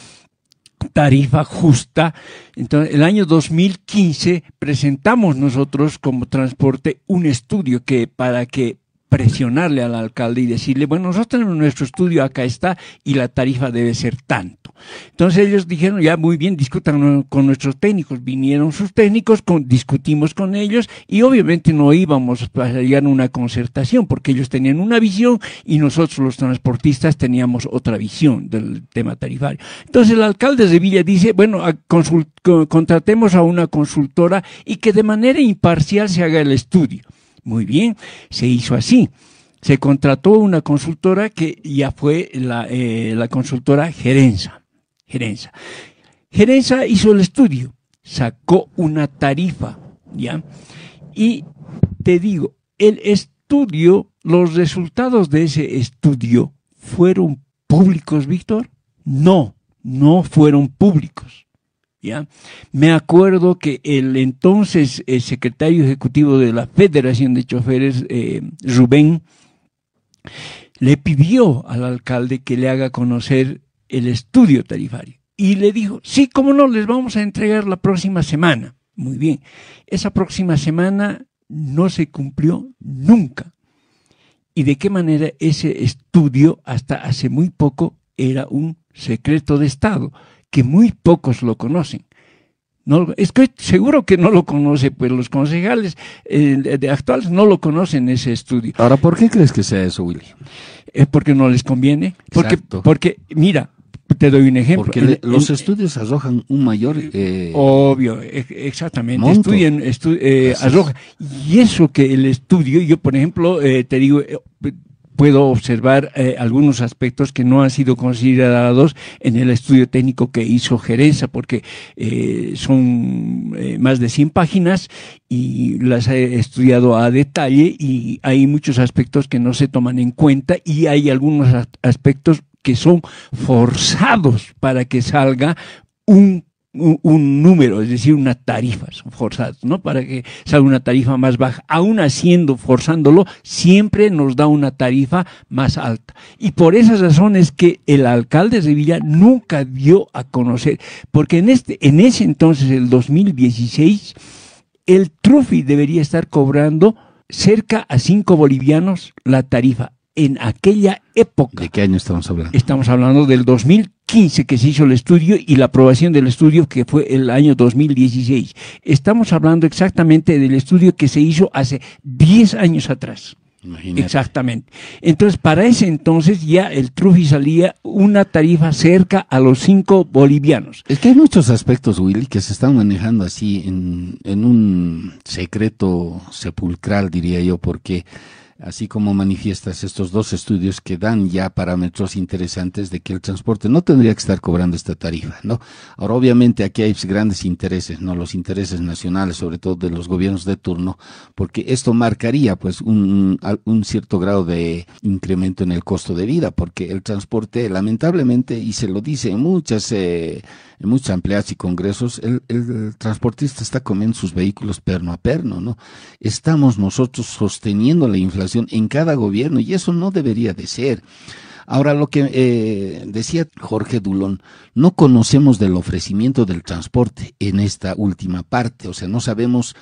tarifa justa. Entonces, el año 2015 presentamos nosotros como transporte un estudio que para que presionarle al alcalde y decirle, bueno, nosotros tenemos nuestro estudio, acá está, y la tarifa debe ser tanto. Entonces ellos dijeron, ya muy bien, discutan con nuestros técnicos. Vinieron sus técnicos, discutimos con ellos y obviamente no íbamos a llegar a una concertación porque ellos tenían una visión y nosotros los transportistas teníamos otra visión del tema tarifario. Entonces el alcalde de Villa dice, bueno, contratemos a una consultora y que de manera imparcial se haga el estudio. Muy bien, se hizo así. Se contrató una consultora que ya fue la consultora Gerenza. Gerenza hizo el estudio, sacó una tarifa, ¿ya? Y te digo, el estudio, los resultados de ese estudio, ¿fueron públicos, Víctor? No fueron públicos. ¿Ya? Me acuerdo que el entonces secretario ejecutivo de la Federación de Choferes, Rubén, le pidió al alcalde que le haga conocer el estudio tarifario. Y le dijo, sí, cómo no, les vamos a entregar la próxima semana. Muy bien. Esa próxima semana no se cumplió nunca. ¿Y de qué manera ese estudio hasta hace muy poco era un secreto de Estado, que muy pocos lo conocen? No, es que seguro que no lo conoce, pues los concejales actuales no lo conocen ese estudio. Ahora, ¿por qué crees que sea eso, Willy? Porque no les conviene. Porque mira, te doy un ejemplo. Porque los estudios arrojan un mayor... obvio, exactamente. Monto. Arroja. Y eso que el estudio, yo por ejemplo, te digo... puedo observar algunos aspectos que no han sido considerados en el estudio técnico que hizo Gerenza, porque son más de 100 páginas y las he estudiado a detalle y hay muchos aspectos que no se toman en cuenta y hay algunos aspectos que son forzados para que salga un número, es decir, una tarifa, son forzados, ¿no? Para que salga una tarifa más baja, aún haciendo, forzándolo, siempre nos da una tarifa más alta. Y por esas razones que el alcalde de Villa nunca dio a conocer, porque en ese entonces, el 2016, el Trufi debería estar cobrando cerca a 5 bolivianos la tarifa. En aquella época. ¿De qué año estamos hablando? Estamos hablando del 2015 que se hizo el estudio y la aprobación del estudio que fue el año 2016. Estamos hablando exactamente del estudio que se hizo hace 10 años atrás. Imagínate. Exactamente. Entonces, para ese entonces ya el Trufi salía una tarifa cerca a los 5 bolivianos. Es que hay muchos aspectos, Willy, que se están manejando así en un secreto sepulcral, diría yo, porque... Así como manifiestas estos dos estudios que dan ya parámetros interesantes de que el transporte no tendría que estar cobrando esta tarifa, ¿no? Ahora, obviamente, aquí hay grandes intereses, ¿no? Los intereses nacionales, sobre todo de los gobiernos de turno, porque esto marcaría, pues, un cierto grado de incremento en el costo de vida, porque el transporte, lamentablemente, y se lo dice en muchas empleadas y congresos, el transportista está comiendo sus vehículos perno a perno, ¿no? Estamos nosotros sosteniendo la inflación en cada gobierno y eso no debería de ser. Ahora, lo que decía Jorge Dulón, no conocemos del ofrecimiento del transporte en esta última parte, o sea, no sabemos,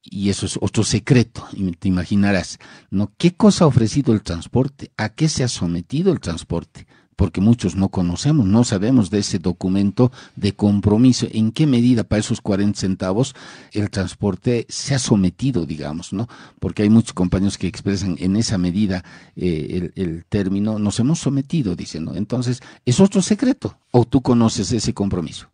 y eso es otro secreto, te imaginarás, ¿no? ¿Qué cosa ha ofrecido el transporte? ¿A qué se ha sometido el transporte? Porque muchos no conocemos, no sabemos de ese documento de compromiso, en qué medida para esos 40 centavos el transporte se ha sometido, digamos, ¿no? Porque hay muchos compañeros que expresan en esa medida el término, nos hemos sometido, dicen, ¿no? Entonces, es otro secreto, ¿o tú conoces ese compromiso?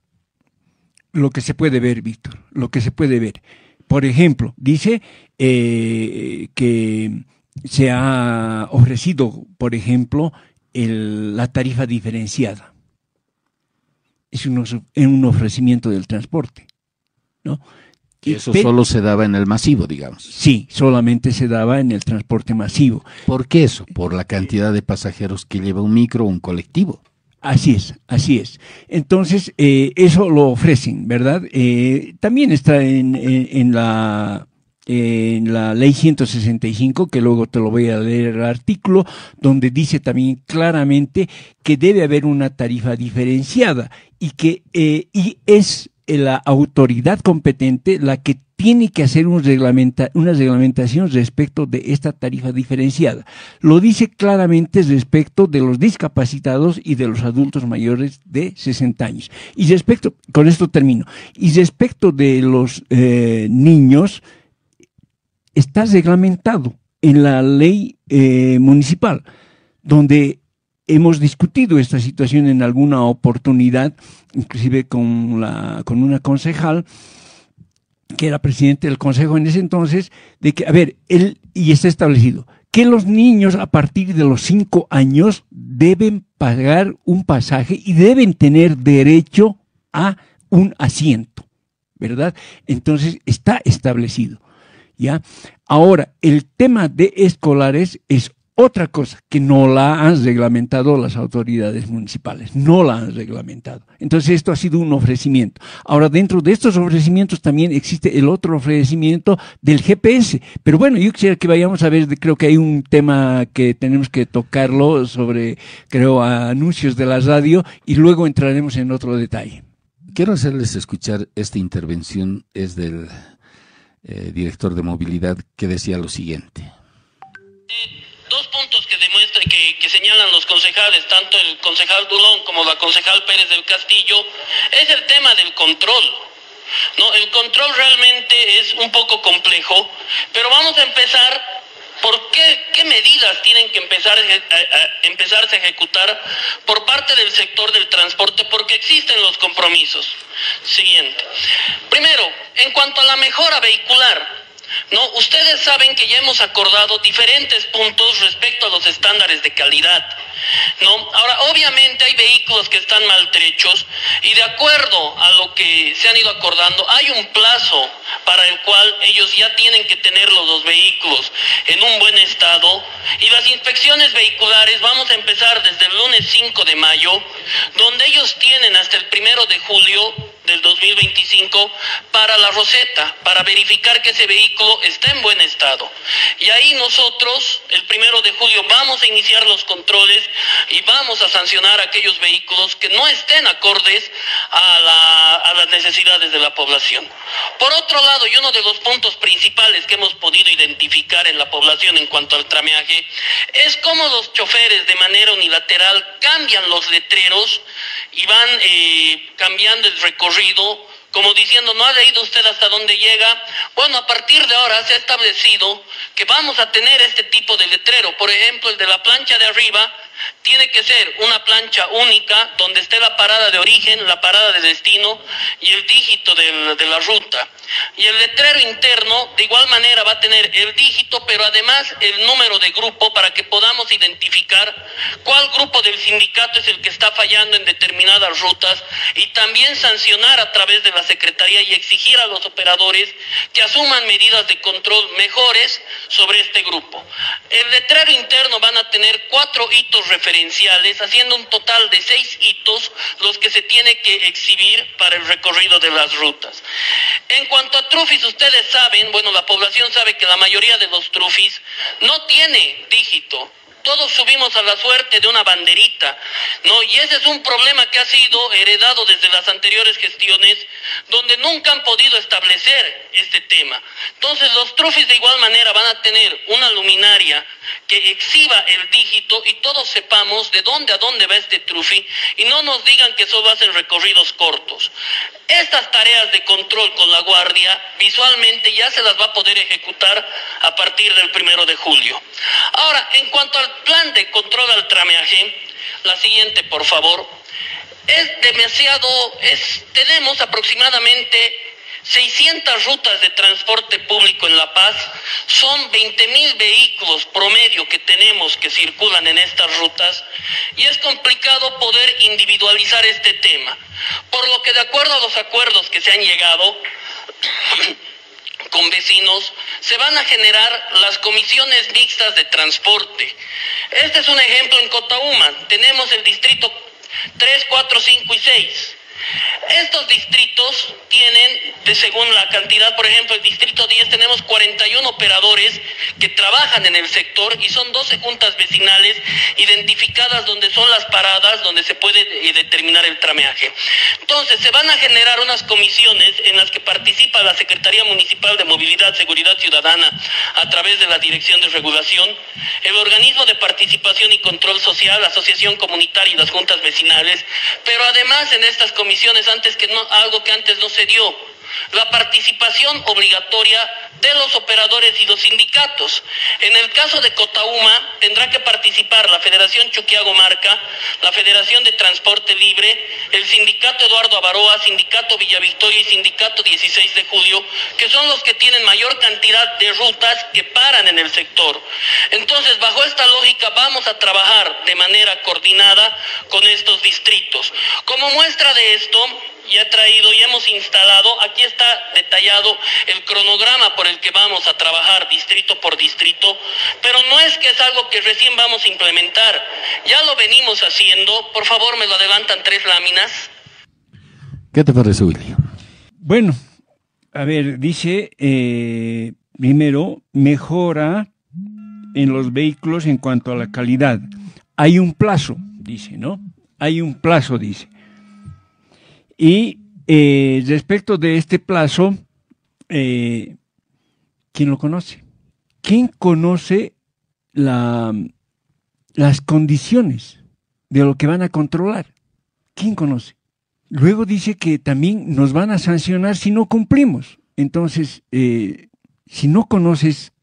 Lo que se puede ver, Víctor, lo que se puede ver. Por ejemplo, dice que se ha ofrecido, por ejemplo, la tarifa diferenciada. Es un ofrecimiento del transporte, ¿no? Y eso solo se daba en el masivo, digamos. Sí, solamente se daba en el transporte masivo. ¿Por qué eso? Por la cantidad de pasajeros que lleva un micro o un colectivo. Así es. Entonces, eso lo ofrecen, ¿verdad? También está en la ley 165, que luego te lo voy a leer el artículo, donde dice también claramente que debe haber una tarifa diferenciada y que la autoridad competente la que tiene que hacer una reglamentación respecto de esta tarifa diferenciada. Lo dice claramente respecto de los discapacitados y de los adultos mayores de 60 años. Y con esto termino, y respecto de los niños, está reglamentado en la ley municipal, donde hemos discutido esta situación en alguna oportunidad, inclusive con una concejal, que era presidente del consejo en ese entonces, de que, y está establecido, que los niños a partir de los 5 años deben pagar un pasaje y deben tener derecho a un asiento, ¿verdad? Entonces está establecido, ¿ya? Ahora, el tema de escolares es otra cosa que no la han reglamentado las autoridades municipales, no la han reglamentado. Entonces esto ha sido un ofrecimiento. Ahora, dentro de estos ofrecimientos también existe el otro ofrecimiento del GPS. Pero bueno, yo quisiera que vayamos a ver, creo que hay un tema que tenemos que tocarlo sobre, creo, anuncios de la radio, y luego entraremos en otro detalle. Quiero hacerles escuchar esta intervención, es del director de movilidad, que decía lo siguiente. Dos puntos que demuestran, que señalan los concejales, tanto el concejal Dulón como la concejal Pérez del Castillo, es el tema del control. No, el control realmente es un poco complejo, pero vamos a empezar por qué medidas tienen que empezarse a ejecutar por parte del sector del transporte, porque existen los compromisos. Siguiente. Primero, en cuanto a la mejora vehicular, no, ustedes saben que ya hemos acordado diferentes puntos respecto a los estándares de calidad, ¿no? Ahora, obviamente hay vehículos que están maltrechos y de acuerdo a lo que se han ido acordando, hay un plazo para el cual ellos ya tienen que tener los vehículos en un buen estado, y las inspecciones vehiculares vamos a empezar desde el lunes 5 de mayo, donde ellos tienen hasta el 1 de julio del 2025 para la roseta, para verificar que ese vehículo está en buen estado. Y ahí nosotros, el 1 de julio, vamos a iniciar los controles y vamos a sancionar a aquellos vehículos que no estén acordes a las necesidades de la población. Por otro lado, y uno de los puntos principales que hemos podido identificar en la población en cuanto al trameaje, es cómo los choferes de manera unilateral cambian los letreros y van cambiando el recorrido, como diciendo, ¿no ha leído usted hasta dónde llega? Bueno, a partir de ahora se ha establecido que vamos a tener este tipo de letrero. Por ejemplo, el de la plancha de arriba tiene que ser una plancha única donde esté la parada de origen, la parada de destino y el dígito de la ruta. Y el letrero interno de igual manera va a tener el dígito, pero además el número de grupo, para que podamos identificar cuál grupo del sindicato es el que está fallando en determinadas rutas, y también sancionar a través de la Secretaría y exigir a los operadores que asuman medidas de control mejores sobre este grupo. El letrero interno van a tener 4 hitos referenciales, haciendo un total de 6 hitos los que se tiene que exhibir para el recorrido de las rutas. En cuanto a trufis, ustedes saben, bueno, la población sabe que la mayoría de los trufis no tiene dígito. Todos subimos a la suerte de una banderita, ¿no? Y ese es un problema que ha sido heredado desde las anteriores gestiones, donde nunca han podido establecer este tema. Entonces los trufis de igual manera van a tener una luminaria que exhiba el dígito y todos sepamos de dónde a dónde va este trufi, y no nos digan que solo hacen recorridos cortos. Estas tareas de control con la guardia visualmente ya se las va a poder ejecutar a partir del 1 de julio. Ahora, en cuanto al plan de control al trameaje, la siguiente, por favor. Tenemos aproximadamente 600 rutas de transporte público en La Paz. Son 20,000 vehículos promedio que tenemos que circulan en estas rutas, y es complicado poder individualizar este tema, por lo que de acuerdo a los acuerdos que se han llegado con vecinos, se van a generar las comisiones mixtas de transporte. Este es un ejemplo en Cotaúman. Tenemos el distrito 3, 4, 5 y 6. Estos distritos tienen, según la cantidad, por ejemplo, el distrito 10 tenemos 41 operadores que trabajan en el sector y son 12 juntas vecinales identificadas donde son las paradas, donde se puede determinar el trameaje. Entonces, se van a generar unas comisiones en las que participa la Secretaría Municipal de Movilidad, Seguridad Ciudadana a través de la Dirección de Regulación, el Organismo de Participación y Control Social, la Asociación Comunitaria y las juntas vecinales, pero además en estas comisiones, algo que antes no se dio, la participación obligatoria de los operadores y los sindicatos. En el caso de Cotauma tendrá que participar la Federación Chuquiago Marca, la Federación de Transporte Libre, el Sindicato Eduardo Avaroa, Sindicato Villa Victoria y Sindicato 16 de Julio, que son los que tienen mayor cantidad de rutas que paran en el sector. Entonces, bajo esta lógica vamos a trabajar de manera coordinada con estos distritos. Como muestra de esto, ya he traído y hemos instalado, aquí está detallado el cronograma por el que vamos a trabajar distrito por distrito, pero no es que es algo que recién vamos a implementar, ya lo venimos haciendo. Por favor, me lo adelantan 3 láminas. ¿Qué te parece, Willy? Bueno, a ver, dice, primero, mejora en los vehículos en cuanto a la calidad. Hay un plazo, dice, ¿no? Hay un plazo, dice. Y respecto de este plazo, ¿quién lo conoce? ¿Quién conoce las condiciones de lo que van a controlar? ¿Quién conoce? Luego dice que también nos van a sancionar si no cumplimos. Entonces, si no conoces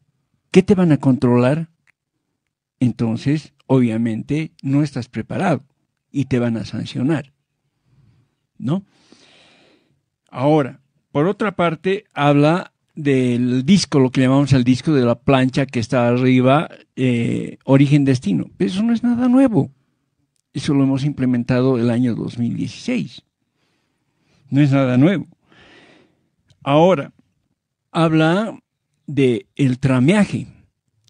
qué te van a controlar, entonces, obviamente, no estás preparado y te van a sancionar, ¿no? Ahora, por otra parte, habla del disco, lo que llamamos el disco de la plancha que está arriba, origen-destino. Eso no es nada nuevo. Eso lo hemos implementado el año 2016. No es nada nuevo. Ahora, habla del trameaje.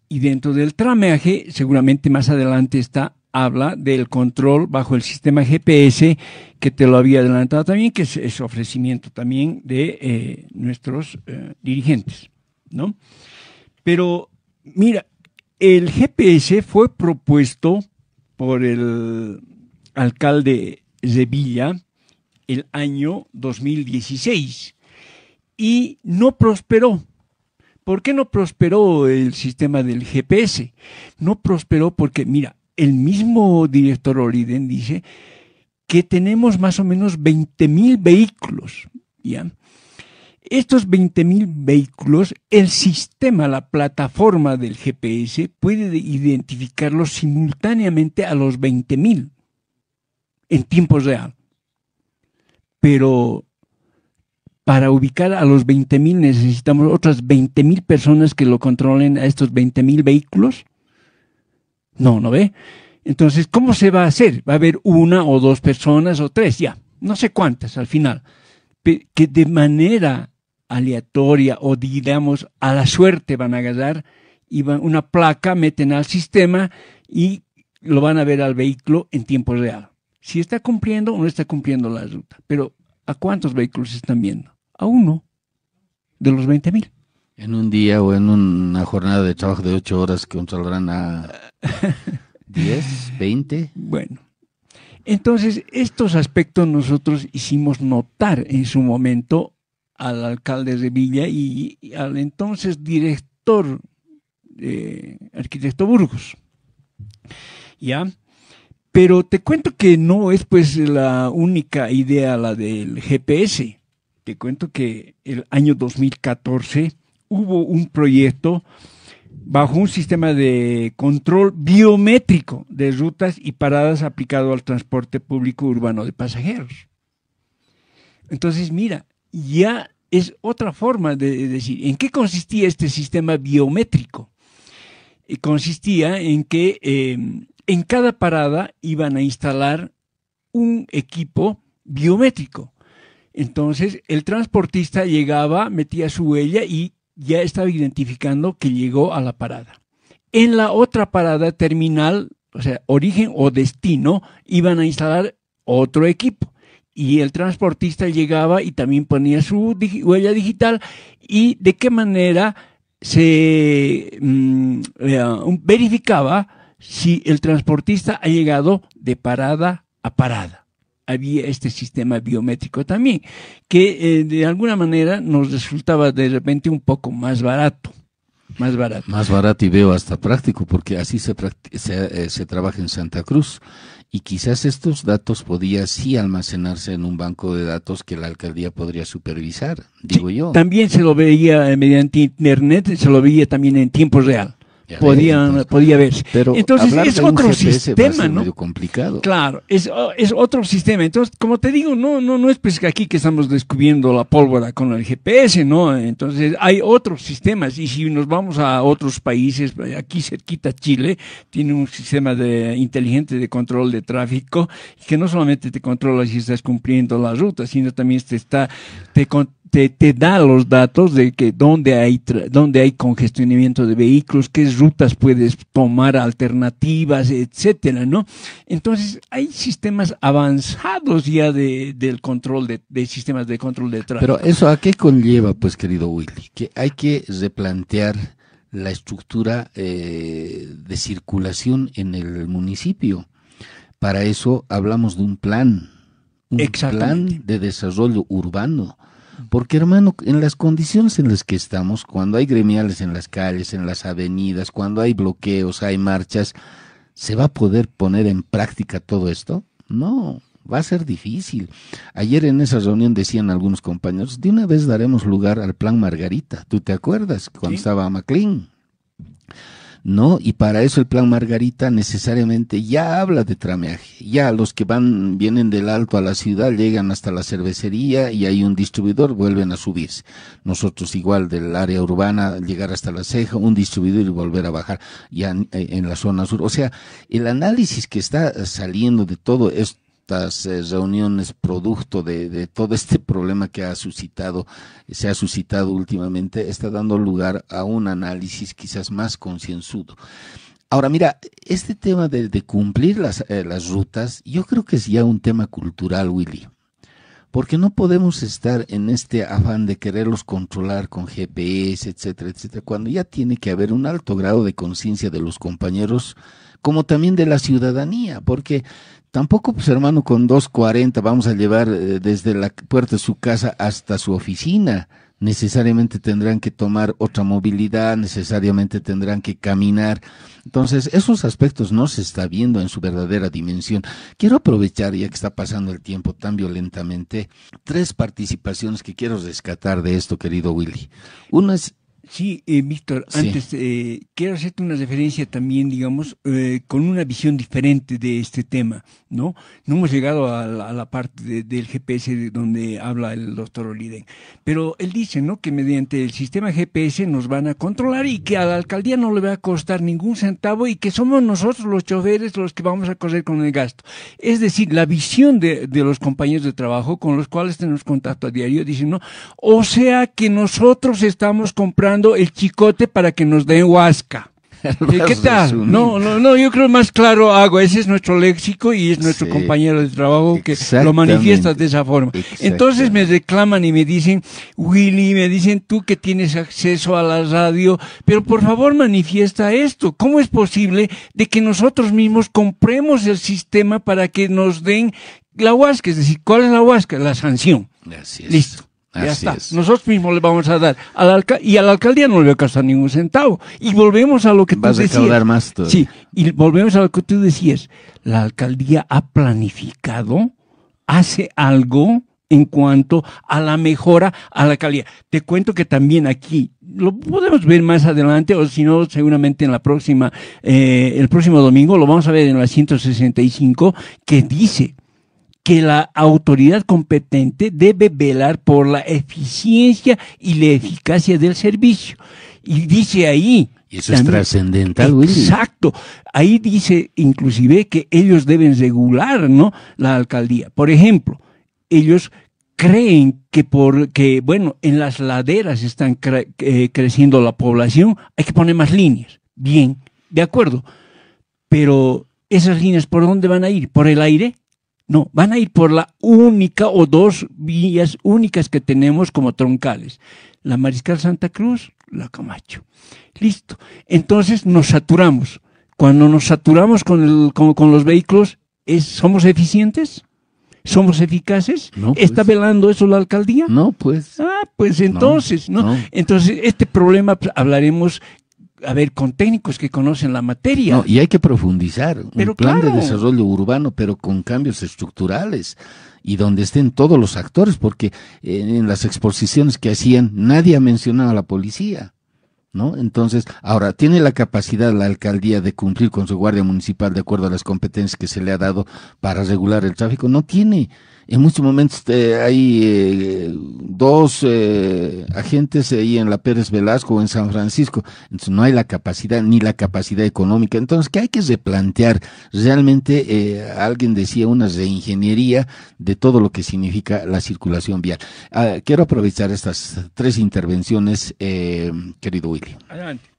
Y dentro del trameaje, seguramente más adelante habla del control bajo el sistema GPS, que te lo había adelantado también, que es ofrecimiento también de nuestros dirigentes, ¿no? Pero, mira, el GPS fue propuesto por el alcalde Zevilla el año 2016 y no prosperó. ¿Por qué no prosperó el sistema del GPS? No prosperó porque, mira, el mismo director Oliden dice que tenemos más o menos 20,000 vehículos, ¿ya? Estos 20,000 vehículos, el sistema, la plataforma del GPS puede identificarlos simultáneamente a los 20,000 en tiempo real. Pero para ubicar a los 20,000 necesitamos otras 20,000 personas que lo controlen a estos 20,000 vehículos. No ve. Entonces, ¿cómo se va a hacer? Va a haber 1 o 2 personas o 3, ya, no sé cuántas al final, que de manera aleatoria o digamos a la suerte van a agarrar y una placa meten al sistema y lo van a ver al vehículo en tiempo real. Si está cumpliendo o no está cumpliendo la ruta. Pero, ¿a cuántos vehículos están viendo? A 1 de los 20,000. En un día o en una jornada de trabajo de 8 horas controlarán a 10, 20. Bueno, entonces estos aspectos nosotros hicimos notar en su momento al alcalde de Villa y al entonces director arquitecto Burgos. ¿Ya? Pero te cuento que no es pues la única idea la del GPS. Te cuento que el año 2014 hubo un proyecto bajo un sistema de control biométrico de rutas y paradas aplicado al transporte público urbano de pasajeros. Entonces, mira, ya es otra forma de decir, ¿en qué consistía este sistema biométrico? Consistía en que en cada parada iban a instalar un equipo biométrico. Entonces, el transportista llegaba, metía su huella y ya estaba identificando que llegó a la parada. En la otra parada terminal, o sea, origen o destino, iban a instalar otro equipo. y el transportista llegaba y también ponía su huella digital, y de qué manera se verificaba si el transportista ha llegado de parada a parada. Había este sistema biométrico también, que de alguna manera nos resultaba de repente un poco más barato. Más barato y veo hasta práctico, porque así se trabaja en Santa Cruz. Y quizás estos datos podían sí almacenarse en un banco de datos que la alcaldía podría supervisar, digo yo. También se lo veía mediante internet, se lo veía también en tiempo real. Podía verse. Pero entonces es otro sistema, ¿no? Medio complicado. Claro, es otro sistema. Entonces, como te digo, no es pues que aquí que estamos descubriendo la pólvora con el GPS, ¿no? Entonces hay otros sistemas, y si nos vamos a otros países, aquí cerquita Chile tiene un sistema inteligente de control de tráfico, que no solamente te controla si estás cumpliendo la ruta, sino también te da los datos de que dónde hay congestionamiento de vehículos, qué rutas puedes tomar alternativas, etcétera, ¿no? Entonces, hay sistemas avanzados ya del control de sistemas de control de tráfico. Pero eso, ¿a qué conlleva, pues, querido Willy? Que hay que replantear la estructura de circulación en el municipio. Para eso hablamos de un plan de desarrollo urbano. Porque, hermano, en las condiciones en las que estamos, cuando hay gremiales en las calles, en las avenidas, cuando hay bloqueos, hay marchas, ¿se va a poder poner en práctica todo esto? No, va a ser difícil. Ayer en esa reunión decían algunos compañeros, de una vez daremos lugar al Plan Margarita. ¿Tú te acuerdas cuando estaba McLean? No, y para eso el Plan Margarita necesariamente ya habla de trameaje. Ya los que vienen del Alto a la ciudad llegan hasta la cervecería y hay un distribuidor, vuelven a subirse. Nosotros igual del área urbana, llegar hasta la Ceja, un distribuidor y volver a bajar ya en la zona sur. O sea, el análisis que está saliendo de todo esto, estas reuniones producto de todo este problema que se ha suscitado últimamente, está dando lugar a un análisis quizás más concienzudo. Ahora mira, este tema de cumplir las rutas, yo creo que es ya un tema cultural, Willy, porque no podemos estar en este afán de quererlos controlar con GPS, etcétera, etcétera, cuando ya tiene que haber un alto grado de conciencia de los compañeros, como también de la ciudadanía, porque tampoco, pues hermano, con 2.40 vamos a llevar desde la puerta de su casa hasta su oficina. Necesariamente tendrán que tomar otra movilidad, necesariamente tendrán que caminar. Entonces, esos aspectos no se está viendo en su verdadera dimensión. Quiero aprovechar, ya que está pasando el tiempo tan violentamente, 3 participaciones que quiero rescatar de esto, querido Willy. Una es... Sí, Víctor, antes quiero hacerte una referencia también, digamos, con una visión diferente de este tema, ¿no? No hemos llegado a la parte del GPS donde habla el doctor Oliden, pero él dice, ¿no?, que mediante el sistema GPS nos van a controlar y que a la alcaldía no le va a costar ningún centavo y que somos nosotros los choferes los que vamos a correr con el gasto. Es decir, la visión de los compañeros de trabajo con los cuales tenemos contacto a diario, dicen, ¿no?, o sea que nosotros estamos comprando el chicote para que nos den huasca. ¿Qué tal? No, yo creo más claro hago. Ese es nuestro léxico y es nuestro compañero de trabajo que lo manifiesta de esa forma. Entonces me reclaman y me dicen, Willy, me dicen, tú que tienes acceso a la radio, pero por favor manifiesta esto. ¿Cómo es posible de que nosotros mismos compremos el sistema para que nos den la huasca? Es decir, ¿cuál es la huasca? La sanción. Así es. Listo. Ya está. Nosotros mismos le vamos a dar y a la alcaldía no le va a costar ningún centavo. Y volvemos a lo que tú decías. Vas a recaudar más todavía. Sí, y volvemos a lo que tú decías. La alcaldía ha planificado, hace algo en cuanto a la mejora a la calidad. Te cuento que también aquí, lo podemos ver más adelante, o si no, seguramente en la próxima, el próximo domingo, lo vamos a ver en la 165, que dice que la autoridad competente debe velar por la eficiencia y la eficacia del servicio. Y dice ahí... Y eso también, es trascendental, Willy. Exacto. Ahí dice inclusive que ellos deben regular, ¿no?, la alcaldía. Por ejemplo, ellos creen que porque, bueno, en las laderas están creciendo la población, hay que poner más líneas. Bien, de acuerdo. Pero, ¿esas líneas por dónde van a ir? ¿Por el aire? No, van a ir por la única o dos vías únicas que tenemos como troncales. La Mariscal Santa Cruz, la Camacho. Listo. Entonces nos saturamos. Cuando nos saturamos con los vehículos, ¿somos eficientes? ¿Somos eficaces? No, pues. ¿Está velando eso la alcaldía? No, pues. Pues entonces, ¿no? Entonces, este problema hablaremos, a ver, con técnicos que conocen la materia. No, y hay que profundizar. Pero un plan claro, de desarrollo urbano, pero con cambios estructurales y donde estén todos los actores, porque en las exposiciones que hacían nadie ha mencionado a la policía, ¿no? Entonces, ahora, ¿tiene la capacidad la alcaldía de cumplir con su guardia municipal de acuerdo a las competencias que se le ha dado para regular el tráfico? No tiene. En muchos momentos hay dos agentes ahí en la Pérez Velasco o en San Francisco, entonces no hay la capacidad ni la capacidad económica. Entonces, ¿qué hay que replantear? Realmente, alguien decía una reingeniería de todo lo que significa la circulación vial. Quiero aprovechar estas tres intervenciones, querido Willy. Adelante.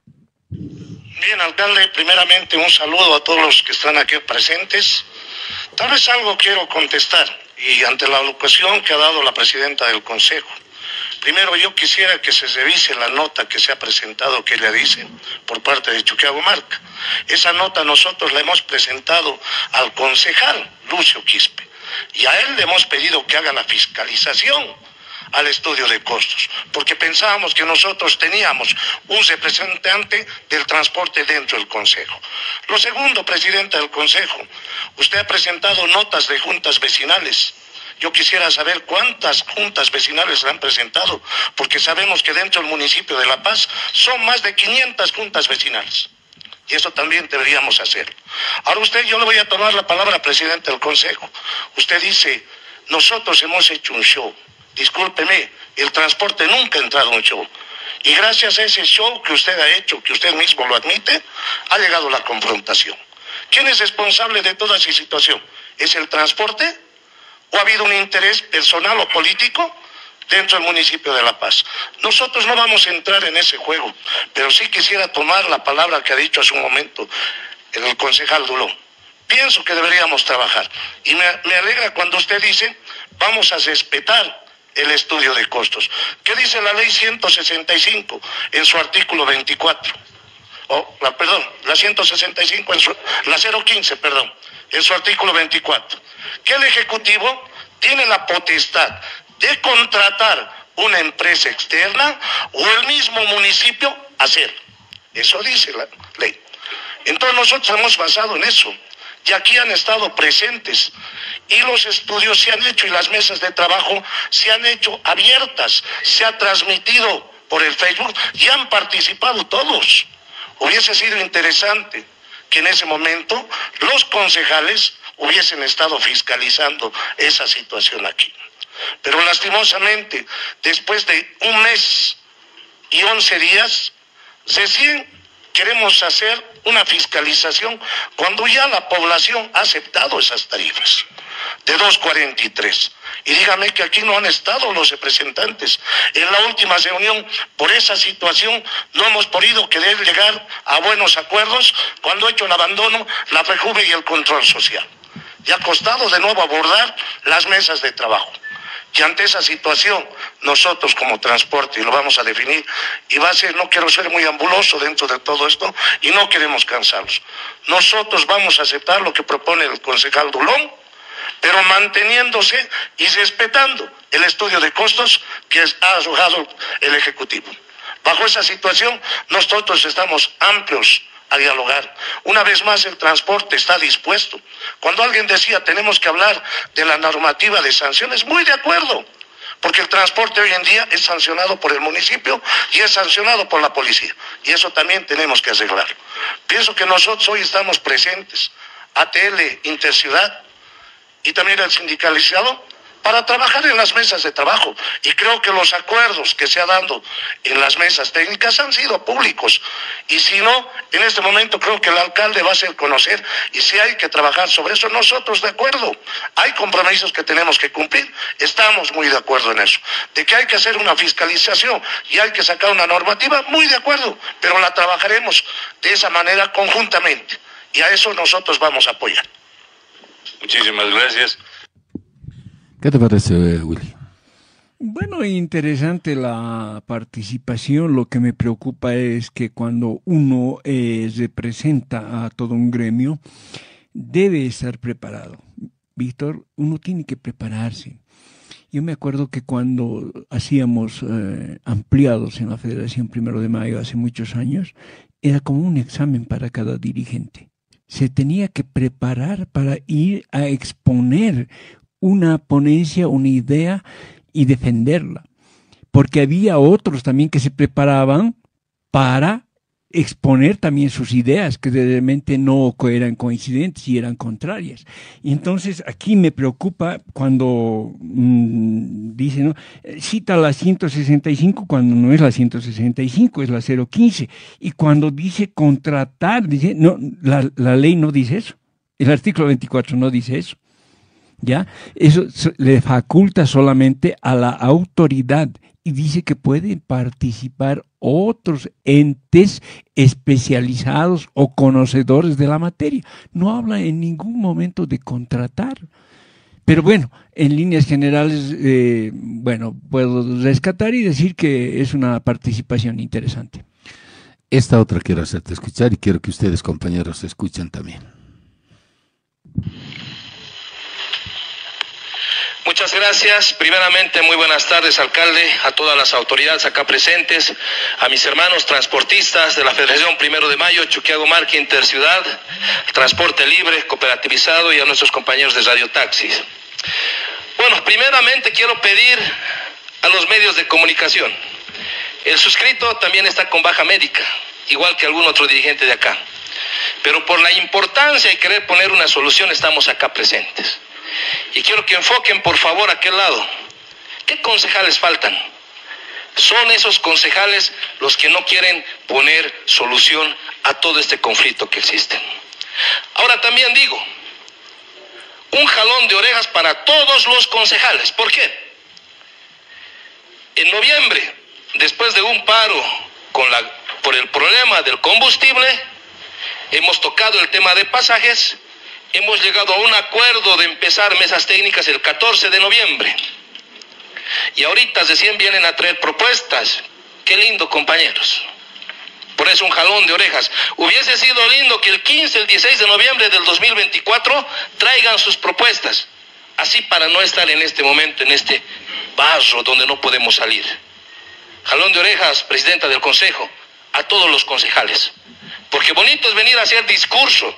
Bien, alcalde, primeramente un saludo a todos los que están aquí presentes. Tal vez algo quiero contestar, y ante la alocución que ha dado la presidenta del Consejo. Primero, yo quisiera que se revise la nota que se ha presentado, que ella dice, por parte de Chuquiago Marca. Esa nota nosotros la hemos presentado al concejal Lucio Quispe, y a él le hemos pedido que haga la fiscalización al estudio de costos, porque pensábamos que nosotros teníamos un representante del transporte dentro del Consejo. Lo segundo, presidenta del Consejo, usted ha presentado notas de juntas vecinales. Yo quisiera saber cuántas juntas vecinales le han presentado, porque sabemos que dentro del municipio de La Paz son más de 500 juntas vecinales. Y eso también deberíamos hacerlo. Ahora yo le voy a tomar la palabra, presidente del Consejo. Usted dice, nosotros hemos hecho un show. Discúlpeme, el transporte nunca ha entrado a un show. Y gracias a ese show que usted ha hecho, que usted mismo lo admite, ha llegado la confrontación. ¿Quién es responsable de toda esa situación? ¿Es el transporte? ¿O ha habido un interés personal o político dentro del municipio de La Paz? Nosotros no vamos a entrar en ese juego, pero sí quisiera tomar la palabra que ha dicho hace un momento el concejal Dulón. Pienso que deberíamos trabajar. Y me alegra cuando usted dice, vamos a respetar el estudio de costos. ¿Qué dice la ley 165 en su artículo 24? La 165, la 015, perdón, en su artículo 24. Que el Ejecutivo tiene la potestad de contratar una empresa externa o el mismo municipio hacer. Eso dice la ley. Entonces nosotros hemos basado en eso. Y aquí han estado presentes y los estudios se han hecho y las mesas de trabajo se han hecho abiertas, se ha transmitido por el Facebook y han participado todos. Hubiese sido interesante que en ese momento los concejales hubiesen estado fiscalizando esa situación aquí. Pero lastimosamente, después de 1 mes y 11 días, recién queremos hacer una fiscalización cuando ya la población ha aceptado esas tarifas de 2.43. Y dígame que aquí no han estado los representantes. En la última reunión, por esa situación, no hemos podido querer llegar a buenos acuerdos cuando ha hecho el abandono la FEJUVE y el control social. Y ha costado de nuevo abordar las mesas de trabajo. Y ante esa situación, nosotros como transporte, y lo vamos a definir, y va a ser, no quiero ser muy ambuloso dentro de todo esto, y no queremos cansarlos. Nosotros vamos a aceptar lo que propone el concejal Dulón, pero manteniéndose y respetando el estudio de costos que ha arrojado el Ejecutivo. Bajo esa situación, nosotros estamos amplios a dialogar. Una vez más, el transporte está dispuesto. Cuando alguien decía tenemos que hablar de la normativa de sanciones, muy de acuerdo, porque el transporte hoy en día es sancionado por el municipio y es sancionado por la policía, y eso también tenemos que arreglarlo. Pienso que nosotros hoy estamos presentes, ATL Interciudad y también el sindicalizado, para trabajar en las mesas de trabajo, y creo que los acuerdos que se han dado en las mesas técnicas han sido públicos, y si no, en este momento creo que el alcalde va a hacer conocer, y si hay que trabajar sobre eso, nosotros de acuerdo, hay compromisos que tenemos que cumplir, estamos muy de acuerdo en eso, de que hay que hacer una fiscalización y hay que sacar una normativa, muy de acuerdo, pero la trabajaremos de esa manera conjuntamente, y a eso nosotros vamos a apoyar. Muchísimas gracias. ¿Qué te parece, Willy? Bueno, interesante la participación. Lo que me preocupa es que cuando uno representa a todo un gremio, debe estar preparado. Víctor, uno tiene que prepararse. Yo me acuerdo que cuando hacíamos ampliados en la Federación 1 de Mayo hace muchos años, era como un examen para cada dirigente. Se tenía que preparar para ir a exponer una ponencia, una idea y defenderla. Porque había otros también que se preparaban para exponer también sus ideas, que realmente no eran coincidentes y eran contrarias. Y entonces aquí me preocupa cuando dice, ¿no? Cita la 165 cuando no es la 165, es la 015. Y cuando dice contratar, dice, no, la ley no dice eso. El artículo 24 no dice eso. ¿Ya? Eso le faculta solamente a la autoridad y dice que pueden participar otros entes especializados o conocedores de la materia. No habla en ningún momento de contratar. Pero bueno, en líneas generales, puedo rescatar y decir que es una participación interesante. Esta otra quiero hacerte escuchar y quiero que ustedes, compañeros, escuchen también. Muchas gracias. Primeramente, muy buenas tardes, alcalde, a todas las autoridades acá presentes, a mis hermanos transportistas de la Federación 1 de Mayo, Chuquiago Marca Interciudad, Transporte Libre, Cooperativizado y a nuestros compañeros de Radio Taxis. Bueno, primeramente quiero pedir a los medios de comunicación. El suscrito también está con baja médica, igual que algún otro dirigente de acá. Pero por la importancia y querer poner una solución estamos acá presentes. Y quiero que enfoquen por favor a aquel lado. ¿Qué concejales faltan? Son esos concejales los que no quieren poner solución a todo este conflicto que existe. Ahora también digo, un jalón de orejas para todos los concejales. ¿Por qué? En noviembre, después de un paro por el problema del combustible, hemos tocado el tema de pasajes. Hemos llegado a un acuerdo de empezar mesas técnicas el 14 de noviembre. Y ahorita recién vienen a traer propuestas. Qué lindo, compañeros. Por eso un jalón de orejas. Hubiese sido lindo que el 15, el 16 de noviembre del 2024 traigan sus propuestas. Así para no estar en este momento, en este barro donde no podemos salir. Jalón de orejas, presidenta del Consejo, a todos los concejales. Porque bonito es venir a hacer discurso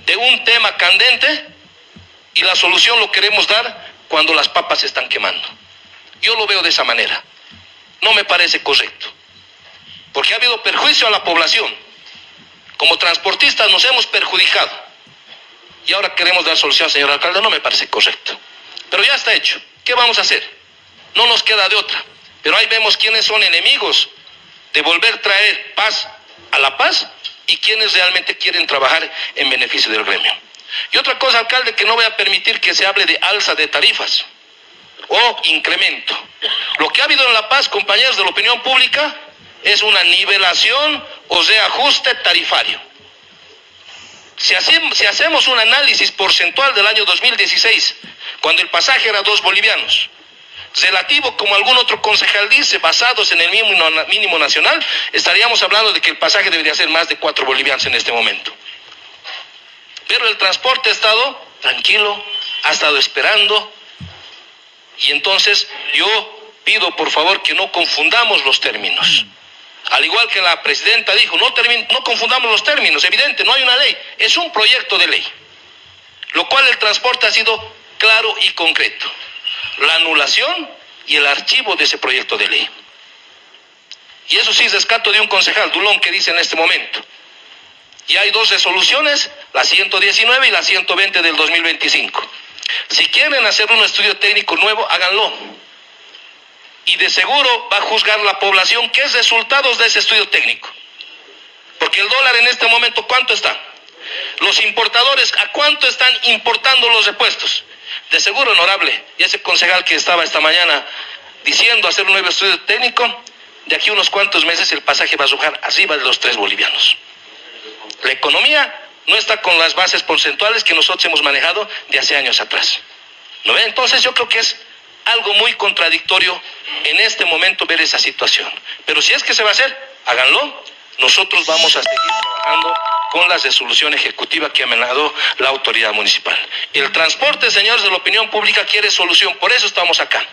de un tema candente y la solución lo queremos dar cuando las papas se están quemando. Yo lo veo de esa manera. No me parece correcto. Porque ha habido perjuicio a la población. Como transportistas nos hemos perjudicado. Y ahora queremos dar solución, señor alcalde. No me parece correcto. Pero ya está hecho. ¿Qué vamos a hacer? No nos queda de otra. Pero ahí vemos quiénes son enemigos de volver a traer paz a la paz y quienes realmente quieren trabajar en beneficio del gremio. Y otra cosa, alcalde, que no voy a permitir que se hable de alza de tarifas o incremento. Lo que ha habido en La Paz, compañeros de la opinión pública, es una nivelación o reajuste tarifario. Si hacemos un análisis porcentual del año 2016, cuando el pasaje era 2 bolivianos, relativo, como algún otro concejal dice, basados en el mínimo nacional, estaríamos hablando de que el pasaje debería ser más de 4 bolivianos en este momento. Pero el transporte ha estado tranquilo, ha estado esperando, y entonces yo pido por favor que no confundamos los términos. Al igual que la presidenta dijo, no confundamos los términos, evidente, no hay una ley, es un proyecto de ley, lo cual el transporte ha sido claro y concreto. La anulación y el archivo de ese proyecto de ley. Y eso sí, rescato de un concejal, Dulón, que dice en este momento, y hay 2 resoluciones, la 119 y la 120 del 2025. Si quieren hacer un estudio técnico nuevo, háganlo. Y de seguro va a juzgar la población qué es resultados de ese estudio técnico. Porque el dólar en este momento, ¿cuánto está? Los importadores, ¿a cuánto están importando los repuestos? De seguro, honorable, y ese concejal que estaba esta mañana diciendo hacer un nuevo estudio técnico, de aquí a unos cuantos meses el pasaje va a bajar arriba de los 3 bolivianos. La economía no está con las bases porcentuales que nosotros hemos manejado de hace años atrás. ¿No ve? Entonces yo creo que es algo muy contradictorio en este momento ver esa situación. Pero si es que se va a hacer, háganlo. Nosotros vamos a seguir trabajando con la resolución ejecutiva que ha emanado la autoridad municipal. El transporte, señores de la opinión pública, quiere solución, por eso estamos acá.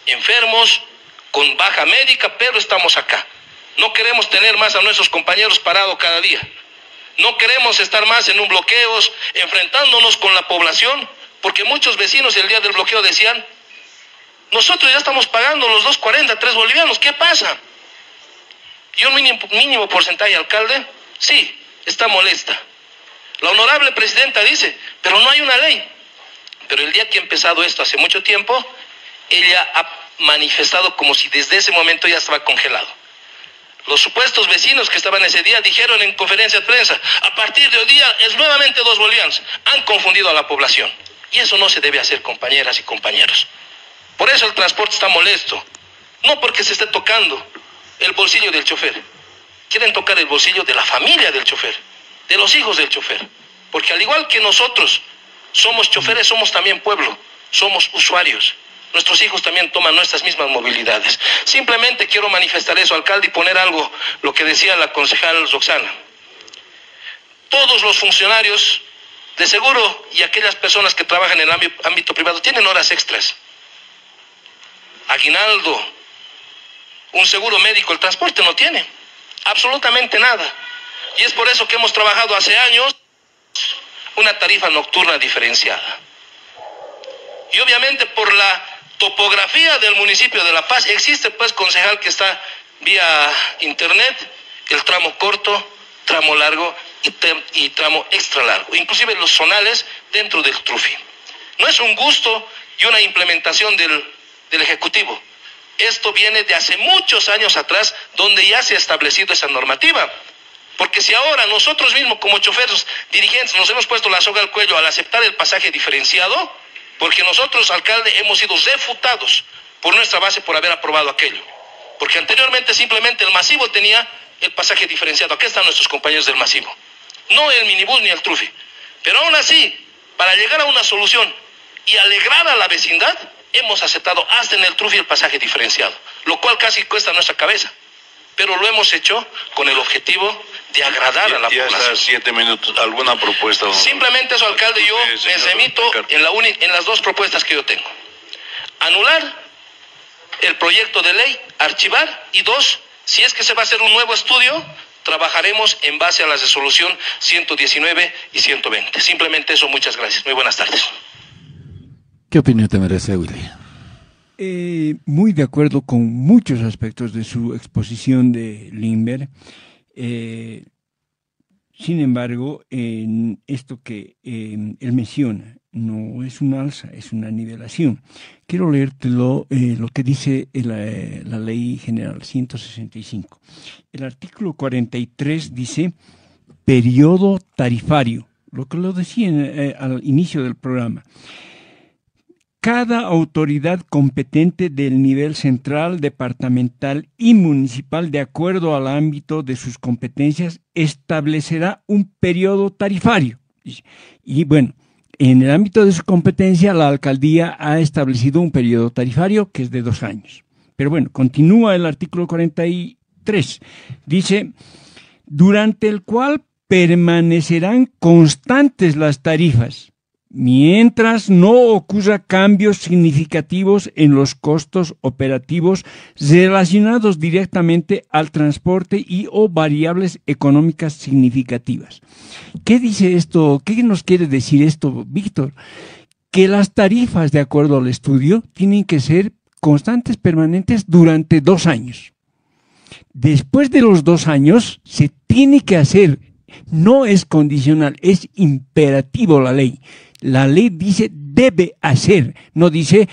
Enfermos, con baja médica, pero estamos acá. No queremos tener más a nuestros compañeros parados cada día. No queremos estar más en un bloqueos, enfrentándonos con la población, porque muchos vecinos el día del bloqueo decían, nosotros ya estamos pagando los 2.40, 3 bolivianos, ¿qué pasa? Y un mínimo porcentaje, alcalde, sí, está molesta. La honorable presidenta dice, pero no hay una ley. Pero el día que ha empezado esto hace mucho tiempo, ella ha manifestado como si desde ese momento ya estaba congelado. Los supuestos vecinos que estaban ese día dijeron en conferencia de prensa, a partir de hoy día es nuevamente 2 bolivianos. Han confundido a la población. Y eso no se debe hacer, compañeras y compañeros. Por eso el transporte está molesto. No porque se esté tocando el bolsillo del chofer. Quieren tocar el bolsillo de la familia del chofer, de los hijos del chofer. Porque al igual que nosotros somos choferes, somos también pueblo, somos usuarios. Nuestros hijos también toman nuestras mismas movilidades. Simplemente quiero manifestar eso, alcalde, y poner algo, lo que decía la concejal Roxana. Todos los funcionarios de seguro y aquellas personas que trabajan en el ámbito privado tienen horas extras. Aguinaldo, un seguro médico, el transporte no tiene absolutamente nada. Y es por eso que hemos trabajado hace años una tarifa nocturna diferenciada. Y obviamente por la topografía del municipio de La Paz, existe pues, concejal, que está vía internet, el tramo corto, tramo largo y tramo extra largo, inclusive los zonales dentro del TRUFI. No es un gusto y una implementación del Ejecutivo. Esto viene de hace muchos años atrás, donde ya se ha establecido esa normativa. Porque si ahora nosotros mismos como choferes dirigentes nos hemos puesto la soga al cuello al aceptar el pasaje diferenciado, porque nosotros, alcalde, hemos sido refutados por nuestra base por haber aprobado aquello. Porque anteriormente simplemente el masivo tenía el pasaje diferenciado. Aquí están nuestros compañeros del masivo. No el minibús ni el TRUFI. Pero aún así, para llegar a una solución y alegrar a la vecindad, hemos aceptado hasta en el TRUFI el pasaje diferenciado, lo cual casi cuesta nuestra cabeza. Pero lo hemos hecho con el objetivo de agradar a la población. Ya está 7 minutos. ¿Alguna propuesta? Simplemente eso, alcalde, yo me remito en las 2 propuestas que yo tengo. Anular el proyecto de ley, archivar, y 2, si es que se va a hacer un nuevo estudio, trabajaremos en base a la resolución 119 y 120. Simplemente eso, muchas gracias. Muy buenas tardes. ¿Qué opinión te merece, Willy? Muy de acuerdo con muchos aspectos de su exposición de Lindbergh. Sin embargo, en esto que él menciona, no es un alza, es una nivelación. Quiero leértelo lo que dice la Ley General 165. El artículo 43 dice periodo tarifario, lo que lo decía al inicio del programa. Cada autoridad competente del nivel central, departamental y municipal, de acuerdo al ámbito de sus competencias, establecerá un periodo tarifario. Y bueno, en el ámbito de su competencia, la alcaldía ha establecido un periodo tarifario que es de 2 años. Pero bueno, continúa el artículo 43. Dice, durante el cual permanecerán constantes las tarifas, mientras no ocurra cambios significativos en los costos operativos relacionados directamente al transporte y o variables económicas significativas. ¿Qué dice esto? ¿Qué nos quiere decir esto, Víctor? Que las tarifas, de acuerdo al estudio, tienen que ser constantes, permanentes durante 2 años. Después de los 2 años, se tiene que hacer, no es condicional, es imperativo la ley. La ley dice debe hacer, no dice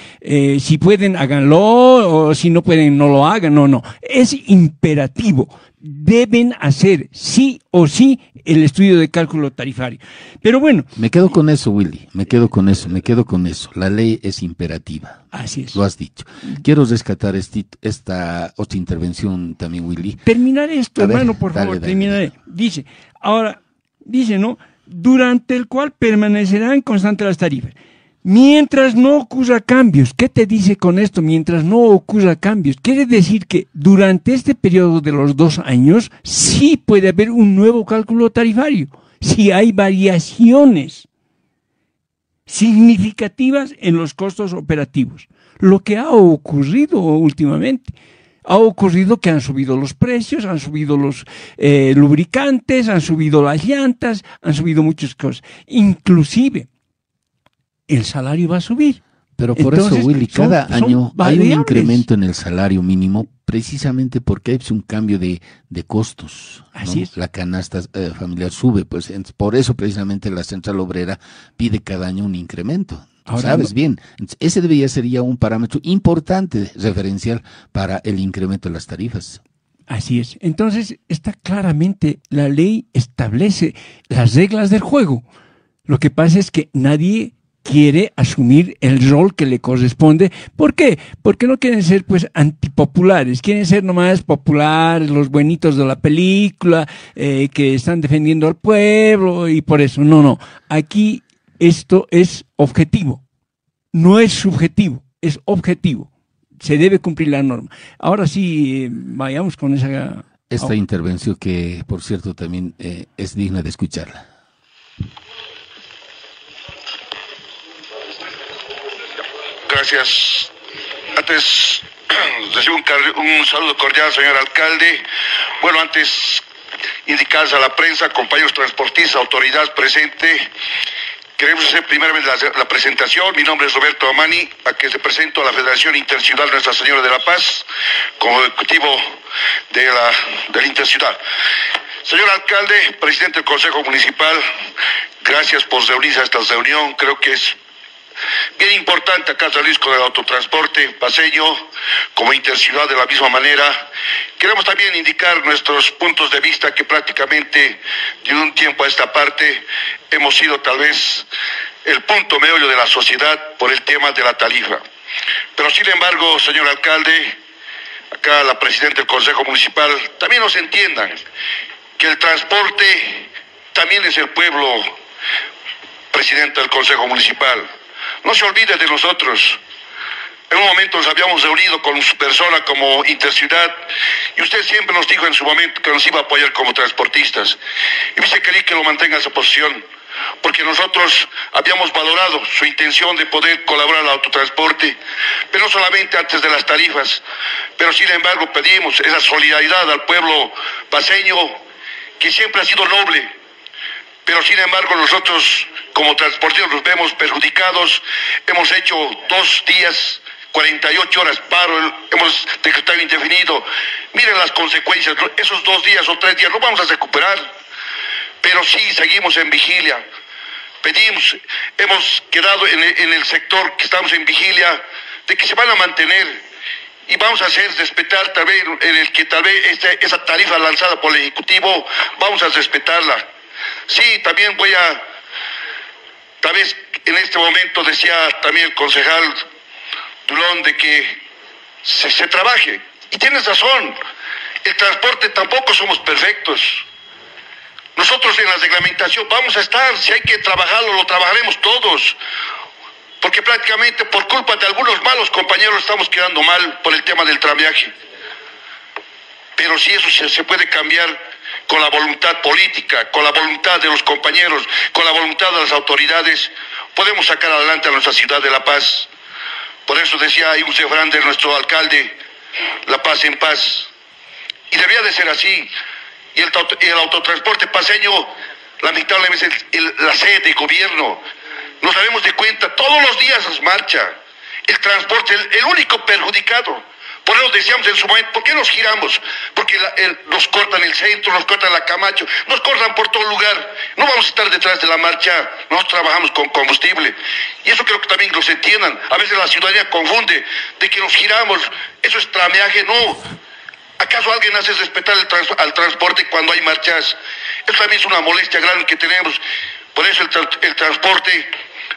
si pueden háganlo o si no pueden no lo hagan, no, es imperativo, deben hacer sí o sí el estudio de cálculo tarifario. Pero bueno. Me quedo con eso, Willy, me quedo con eso, la ley es imperativa. Así es. Lo has dicho. Quiero rescatar esta otra intervención también, Willy. Terminar esto, hermano, por favor, terminaré. Dice, ¿no? Durante el cual permanecerán constantes las tarifas. Mientras no ocurra cambios, ¿qué te dice con esto? Mientras no ocurra cambios, quiere decir que durante este periodo de los 2 años sí puede haber un nuevo cálculo tarifario, si hay variaciones significativas en los costos operativos. Lo que ha ocurrido últimamente, ha ocurrido que han subido los precios, han subido los lubricantes, han subido las llantas, han subido muchas cosas. Inclusive, el salario va a subir. Pero por Entonces, eso, Willy, cada año hay un variables. incremento en el salario mínimo, precisamente porque hay un cambio de costos, ¿no? Así es. La canasta familiar sube, pues por eso precisamente la Central Obrera pide cada año un incremento. Ahora ¿Sabes no. bien? Entonces, ese sería un parámetro importante referencial para el incremento de las tarifas. Así es. Entonces, está claramente, la ley establece las reglas del juego. Lo que pasa es que nadie quiere asumir el rol que le corresponde. ¿Por qué? Porque no quieren ser pues antipopulares, quieren ser nomás populares, los buenitos de la película, que están defendiendo al pueblo y por eso. No. Aquí esto es objetivo, no es subjetivo, es objetivo. Se debe cumplir la norma. Ahora sí, vayamos con esta intervención que, por cierto, también es digna de escucharla. Gracias. Antes, recibo un saludo cordial, señor alcalde. Bueno, antes, indicarles a la prensa, compañeros transportistas, autoridad presente, queremos hacer primeramente la presentación. Mi nombre es Roberto Amani, a quien represento a la Federación Interciudad Nuestra Señora de la Paz, como ejecutivo del Interciudad. Señor alcalde, presidente del Consejo Municipal, gracias por reunirse a esta reunión. Creo que es bien importante acá San Luis con el autotransporte paseño, como interciudad de la misma manera. Queremos también indicar nuestros puntos de vista que prácticamente de un tiempo a esta parte hemos sido tal vez el punto meollo de la sociedad por el tema de la tarifa. Pero sin embargo, señor alcalde, acá la presidenta del Consejo Municipal, también nos entiendan que el transporte también es el pueblo, presidenta del Consejo Municipal. No se olvide de nosotros. En un momento nos habíamos reunido con su persona como interciudad y usted siempre nos dijo en su momento que nos iba a apoyar como transportistas. Y dice que lo mantenga esa posición, porque nosotros habíamos valorado su intención de poder colaborar al autotransporte, pero no solamente antes de las tarifas, pero sin embargo pedimos esa solidaridad al pueblo paceño que siempre ha sido noble. Pero sin embargo nosotros como transportistas nos vemos perjudicados. Hemos hecho 2 días, 48 horas paro, hemos decretado indefinido. Miren las consecuencias, esos 2 días o 3 días no vamos a recuperar, pero sí seguimos en vigilia. Pedimos, hemos quedado en el sector que estamos en vigilia, de que se van a mantener y vamos a hacer respetar tal vez en el que tal vez esa tarifa lanzada por el Ejecutivo, vamos a respetarla. Sí, también tal vez en este momento decía también el concejal Dulón de que se trabaje. Y tienes razón, el transporte tampoco somos perfectos. Nosotros en la reglamentación vamos a estar, si hay que trabajarlo, lo trabajaremos todos. Porque prácticamente por culpa de algunos malos compañeros estamos quedando mal por el tema del tranviaje. Pero si eso se puede cambiar con la voluntad política, con la voluntad de los compañeros, con la voluntad de las autoridades, podemos sacar adelante a nuestra ciudad de La Paz. Por eso decía un refrán de nuestro alcalde, la paz en paz. Y debería de ser así. Y el autotransporte paceño, lamentablemente, es la sede de gobierno. Nos daremos de cuenta, todos los días es marcha. El transporte, el único perjudicado. Por eso decíamos en su momento, ¿por qué nos giramos? Porque nos cortan el centro, nos cortan la Camacho, nos cortan por todo lugar. No vamos a estar detrás de la marcha, nosotros trabajamos con combustible. Y eso creo que también los entiendan. A veces la ciudadanía confunde de que nos giramos, eso es trameaje, no. ¿Acaso alguien hace respetar al transporte cuando hay marchas? Eso también es una molestia grande que tenemos. Por eso el transporte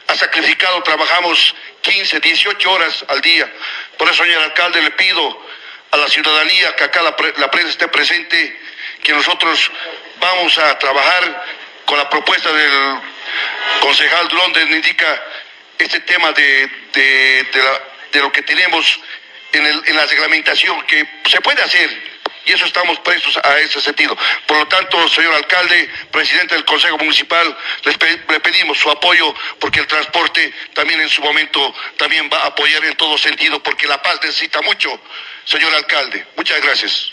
ha sacrificado, trabajamos 15, 18 horas al día. Por eso, señor alcalde, le pido a la ciudadanía que acá la prensa esté presente, que nosotros vamos a trabajar con la propuesta del concejal Durón, donde indica este tema de lo que tenemos en la reglamentación, que se puede hacer, y eso estamos prestos a ese sentido. Por lo tanto, señor alcalde, presidente del Consejo Municipal, le pedimos su apoyo, porque el transporte también en su momento también va a apoyar en todo sentido, porque La Paz necesita mucho, señor alcalde. Muchas gracias.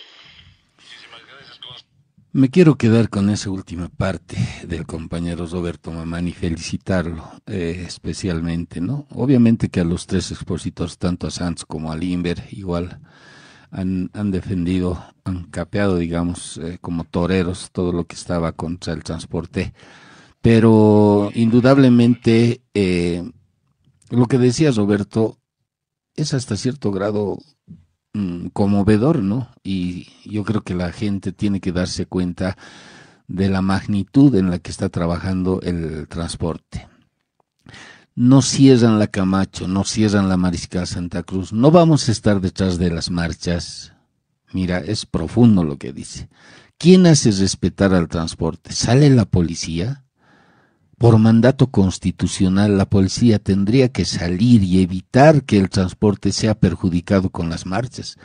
Me quiero quedar con esa última parte del compañero Roberto Mamani y felicitarlo especialmente, ¿no? Obviamente que a los tres expositores, tanto a Santos como a Limber, igual han defendido, han capeado, digamos, como toreros todo lo que estaba contra el transporte. Pero indudablemente lo que decía Roberto es hasta cierto grado conmovedor, ¿no? Y yo creo que la gente tiene que darse cuenta de la magnitud en la que está trabajando el transporte. No cierran la Camacho, no cierran la Mariscal Santa Cruz, no vamos a estar detrás de las marchas. Mira, es profundo lo que dice. ¿Quién hace respetar al transporte? ¿Sale la policía? Por mandato constitucional, la policía tendría que salir y evitar que el transporte sea perjudicado con las marchas.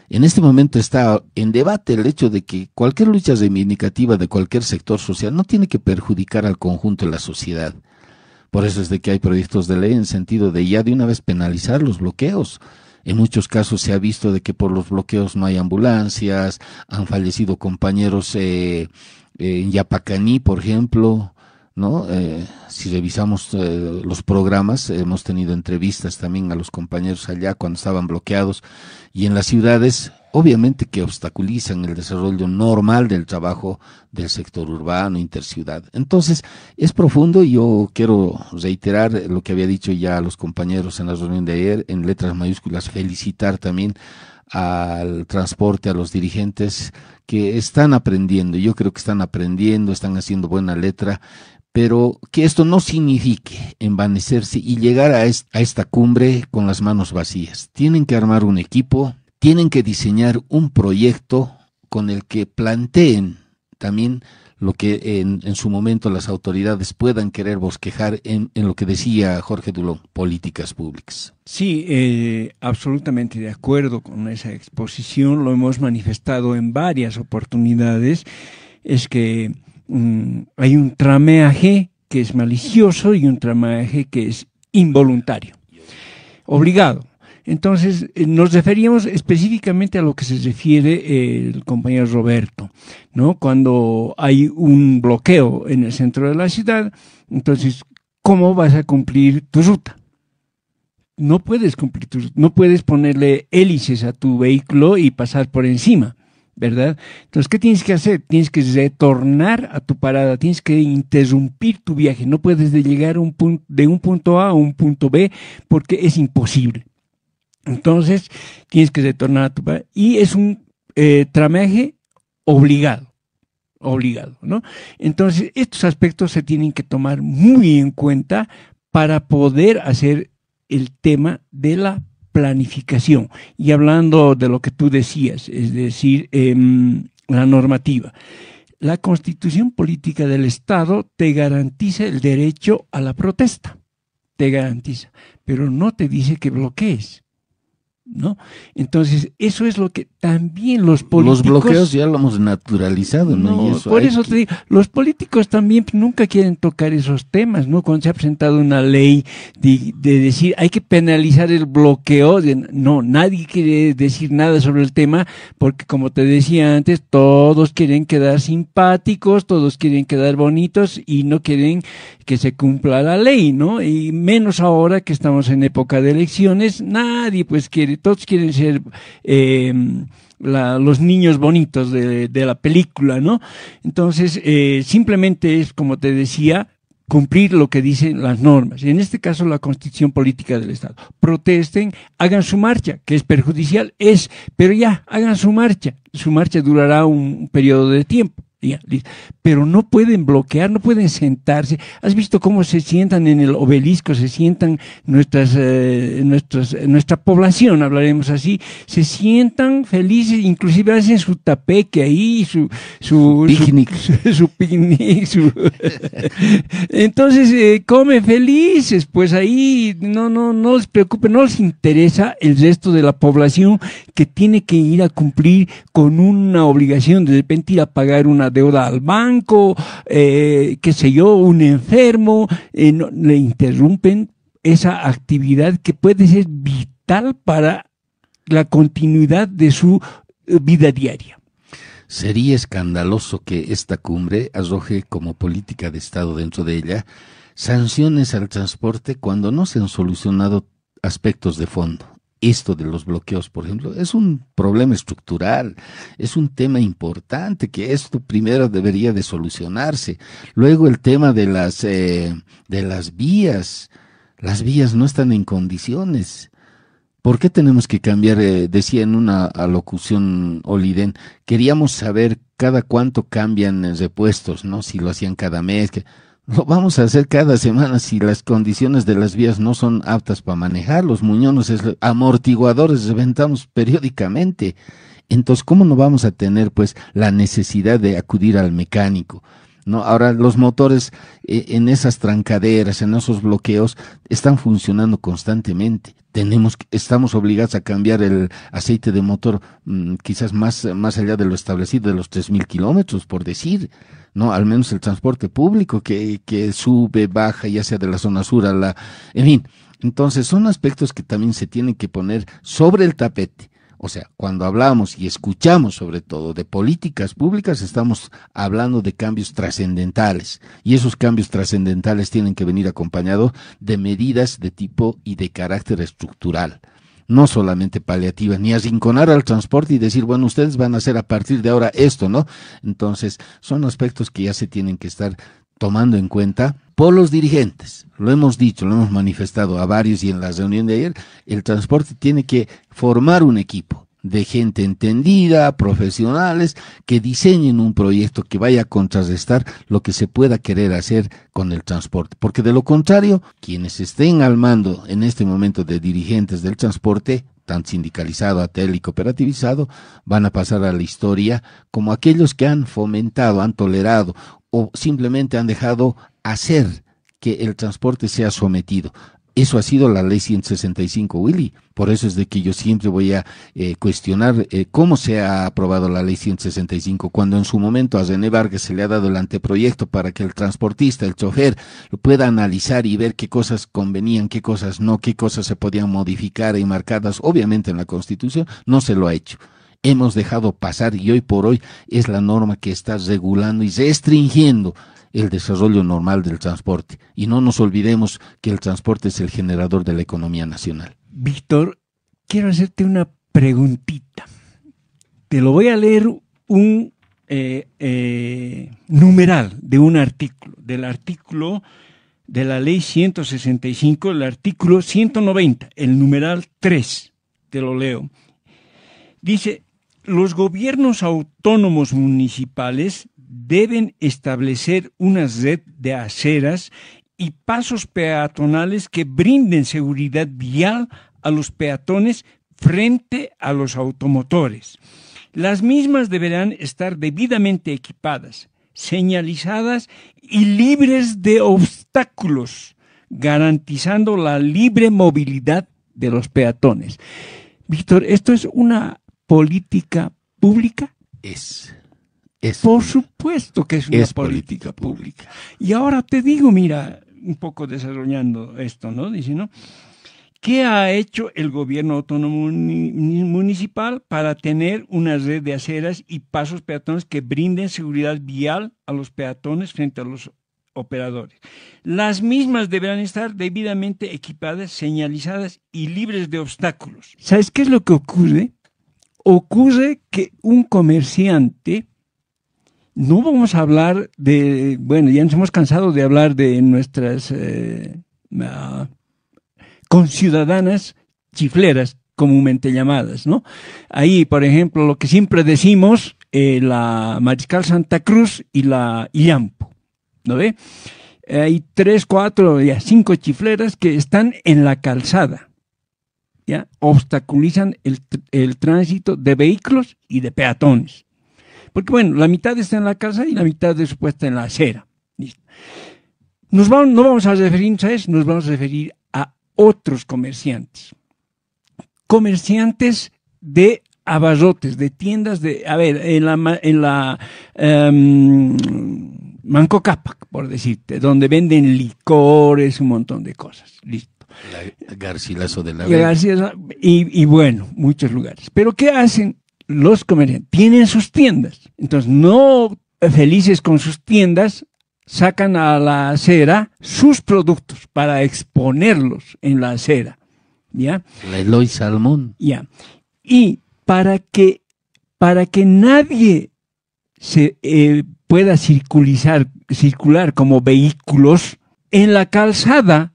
En este momento está en debate el hecho de que cualquier lucha reivindicativa de cualquier sector social no tiene que perjudicar al conjunto de la sociedad. Por eso es de que hay proyectos de ley en sentido de ya de una vez penalizar los bloqueos. En muchos casos se ha visto de que por los bloqueos no hay ambulancias, han fallecido compañeros en Yapacaní, por ejemplo, ¿no? Si revisamos los programas, hemos tenido entrevistas también a los compañeros allá cuando estaban bloqueados, y en las ciudades obviamente que obstaculizan el desarrollo normal del trabajo del sector urbano, interciudad. Entonces es profundo, y yo quiero reiterar lo que había dicho ya a los compañeros en la reunión de ayer, en letras mayúsculas, felicitar también al transporte, a los dirigentes que están aprendiendo. Yo creo que están aprendiendo, están haciendo buena letra, pero que esto no signifique envanecerse y llegar a esta cumbre con las manos vacías. Tienen que armar un equipo, tienen que diseñar un proyecto con el que planteen también lo que en su momento las autoridades puedan querer bosquejar en lo que decía Jorge Dulón, políticas públicas. Sí, absolutamente de acuerdo con esa exposición, lo hemos manifestado en varias oportunidades, es que hay un trameaje que es malicioso y un trameaje que es involuntario, obligado. Entonces, nos referíamos específicamente a lo que se refiere el compañero Roberto, ¿no? Cuando hay un bloqueo en el centro de la ciudad, entonces, ¿cómo vas a cumplir tu ruta? No puedes cumplir tu ruta, no puedes ponerle hélices a tu vehículo y pasar por encima, ¿verdad? Entonces, ¿qué tienes que hacer? Tienes que retornar a tu parada, tienes que interrumpir tu viaje, no puedes llegar de un punto A a un punto B porque es imposible. Entonces, tienes que retornar a tu parada y es un trameaje obligado, ¿no? Entonces, estos aspectos se tienen que tomar muy en cuenta para poder hacer el tema de la planificación. Y hablando de lo que tú decías, es decir, la normativa. La Constitución Política del Estado te garantiza el derecho a la protesta, te garantiza, pero no te dice que bloquees, ¿no? Entonces, eso es lo que también los políticos... Los bloqueos ya lo hemos naturalizado, ¿no? No, Y eso por eso te digo, los políticos también nunca quieren tocar esos temas, ¿no? Cuando se ha presentado una ley de decir hay que penalizar el bloqueo, no, nadie quiere decir nada sobre el tema, porque como te decía antes, todos quieren quedar simpáticos, todos quieren quedar bonitos y no quieren que se cumpla la ley, ¿no? Y menos ahora que estamos en época de elecciones, nadie pues quiere, todos quieren ser los niños bonitos de la película, ¿no? Entonces, simplemente es, como te decía, cumplir lo que dicen las normas, en este caso la Constitución Política del Estado. Protesten, hagan su marcha, que es perjudicial, pero ya, hagan su marcha durará un periodo de tiempo, Ya, pero no pueden bloquear, no pueden sentarse. ¿Has visto cómo se sientan en el obelisco? Se sientan nuestra población, hablaremos así, se sientan felices, inclusive hacen su tapeque ahí, su picnic. Su picnic. Entonces, comen felices, pues ahí no les preocupe, no les interesa el resto de la población que tiene que ir a cumplir con una obligación, de repente ir a pagar una deuda al banco, qué sé yo, un enfermo, le interrumpen esa actividad que puede ser vital para la continuidad de su vida diaria. Sería escandaloso que esta cumbre arroje como política de Estado dentro de ella sanciones al transporte cuando no se han solucionado aspectos de fondo. Esto de los bloqueos, por ejemplo, es un problema estructural, es un tema importante que esto primero debería de solucionarse. Luego el tema de las vías. Las vías no están en condiciones. ¿Por qué tenemos que cambiar? Decía en una alocución Oliden, queríamos saber cada cuánto cambian repuestos, ¿no? Si lo hacían cada mes, lo vamos a hacer cada semana si las condiciones de las vías no son aptas para manejar. Los muñones, amortiguadores reventamos periódicamente. Entonces, ¿cómo no vamos a tener pues la necesidad de acudir al mecánico? ¿No? Ahora los motores en esas trancaderas, en esos bloqueos, están funcionando constantemente. Estamos obligados a cambiar el aceite de motor quizás más allá de lo establecido, de los 3,000 kilómetros, por decir, ¿no? Al menos el transporte público que sube, baja, ya sea de la zona sur a la... En fin, entonces son aspectos que también se tienen que poner sobre el tapete. O sea, cuando hablamos y escuchamos sobre todo de políticas públicas, estamos hablando de cambios trascendentales. Y esos cambios trascendentales tienen que venir acompañados de medidas de tipo y de carácter estructural. No solamente paliativas, ni arrinconar al transporte y decir, bueno, ustedes van a hacer a partir de ahora esto, ¿no? Entonces, son aspectos que ya se tienen que estar tomando en cuenta por los dirigentes. Lo hemos dicho, lo hemos manifestado a varios y en la reunión de ayer, el transporte tiene que formar un equipo de gente entendida, profesionales, que diseñen un proyecto que vaya a contrarrestar lo que se pueda querer hacer con el transporte. Porque de lo contrario, quienes estén al mando en este momento de dirigentes del transporte, tan sindicalizado, ATL y cooperativizado, van a pasar a la historia como aquellos que han fomentado, han tolerado o simplemente han dejado hacer que el transporte sea sometido. Eso ha sido la ley 165, Willy. Por eso es de que yo siempre voy a cuestionar cómo se ha aprobado la ley 165, cuando en su momento a René Vargas se le ha dado el anteproyecto para que el transportista, el chofer, lo pueda analizar y ver qué cosas convenían, qué cosas no, qué cosas se podían modificar y marcadas, obviamente en la Constitución, no se lo ha hecho. Hemos dejado pasar y hoy por hoy es la norma que está regulando y restringiendo el desarrollo normal del transporte. Y no nos olvidemos que el transporte es el generador de la economía nacional. Víctor, quiero hacerte una preguntita. Te lo voy a leer un numeral de un artículo, del artículo de la ley 165, el artículo 190, el numeral 3. Te lo leo. Dice: los gobiernos autónomos municipales deben establecer una red de aceras y pasos peatonales que brinden seguridad vial a los peatones frente a los automotores. Las mismas deberán estar debidamente equipadas, señalizadas y libres de obstáculos, garantizando la libre movilidad de los peatones. Víctor, ¿esto es una política pública? Es. Por supuesto que es una política pública. Y ahora te digo, mira, un poco desarrollando esto, ¿no? Dice, ¿no? ¿Qué ha hecho el gobierno autónomo municipal para tener una red de aceras y pasos peatones que brinden seguridad vial a los peatones frente a los operadores? Las mismas deberán estar debidamente equipadas, señalizadas y libres de obstáculos. ¿Sabes qué es lo que ocurre? Ocurre que un comerciante, no vamos a hablar de, bueno, ya nos hemos cansado de hablar de nuestras conciudadanas chifleras, comúnmente llamadas, ¿no? Ahí, por ejemplo, lo que siempre decimos la Mariscal Santa Cruz y la Illampo, ¿no ve? Hay 3, 4, 5 chifleras que están en la calzada, ¿ya? Obstaculizan el tránsito de vehículos y de peatones. Porque bueno, la mitad está en la calzada y la mitad de supuesta en la acera. ¿Listo? No vamos a referirnos a eso, nos vamos a referir a otros comerciantes. Comerciantes de abarrotes, de tiendas de, en la Manco Cápac, por decirte, donde venden licores, un montón de cosas. Listo. Garcilaso de la Vega. Y bueno, muchos lugares. Pero ¿qué hacen los comerciantes? Tienen sus tiendas. Entonces, no felices con sus tiendas, sacan a la acera sus productos para exponerlos en la acera. ¿Ya? La Eloy Salmón. Ya. Y para que nadie se pueda circular como vehículos, en la calzada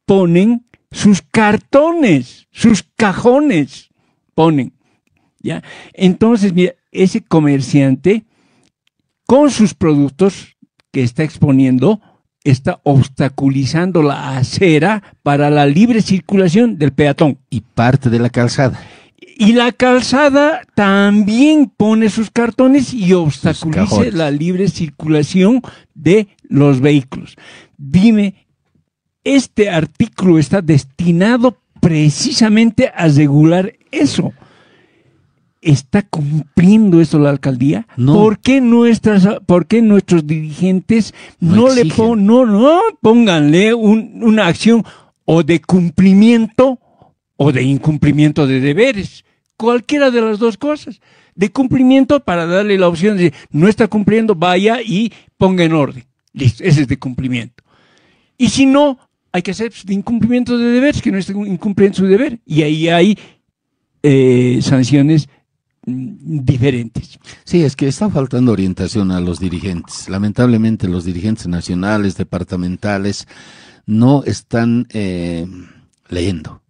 ponen sus cartones, sus cajones, ponen, ¿ya? Entonces, mira, ese comerciante con sus productos que está exponiendo está obstaculizando la acera para la libre circulación del peatón. Y parte de la calzada. Y la calzada también pone sus cartones y obstaculiza la libre circulación de los vehículos. Dime, este artículo está destinado precisamente a regular eso. ¿Está cumpliendo esto la alcaldía? No. ¿Por qué nuestros dirigentes no pónganle una acción o de cumplimiento o de incumplimiento de deberes? Cualquiera de las dos cosas. De cumplimiento para darle la opción de no está cumpliendo, vaya y ponga en orden. Listo, ese es de cumplimiento. Y si no, hay que hacer de incumplimiento de deberes, que no esté incumpliendo su deber. Y ahí hay sanciones diferentes. Sí, es que está faltando orientación a los dirigentes. Lamentablemente los dirigentes nacionales, departamentales, no están leyendo.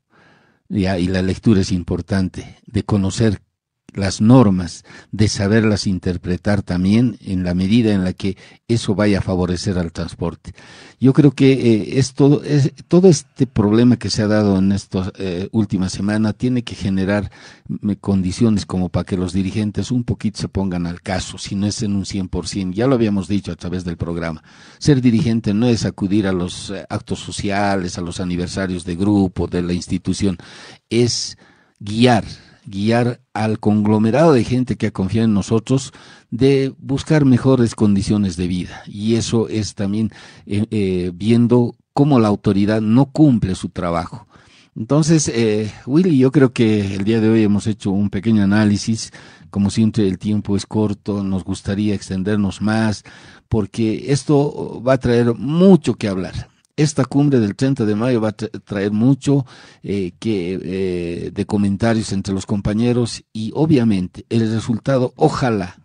Ya, y la lectura es importante, de conocer las normas, de saberlas interpretar también en la medida en la que eso vaya a favorecer al transporte. Yo creo que todo este problema que se ha dado en esta última semana tiene que generar condiciones como para que los dirigentes un poquito se pongan al caso, si no es en un 100%, ya lo habíamos dicho a través del programa. Ser dirigente no es acudir a los actos sociales, a los aniversarios de grupo, de la institución, es guiar al conglomerado de gente que ha confiado en nosotros de buscar mejores condiciones de vida. Y eso es también viendo cómo la autoridad no cumple su trabajo. Entonces, Willy, yo creo que el día de hoy hemos hecho un pequeño análisis. Como siempre, el tiempo es corto, nos gustaría extendernos más, porque esto va a traer mucho que hablar. Esta cumbre del 30 de mayo va a traer mucho de comentarios entre los compañeros y obviamente el resultado, ojalá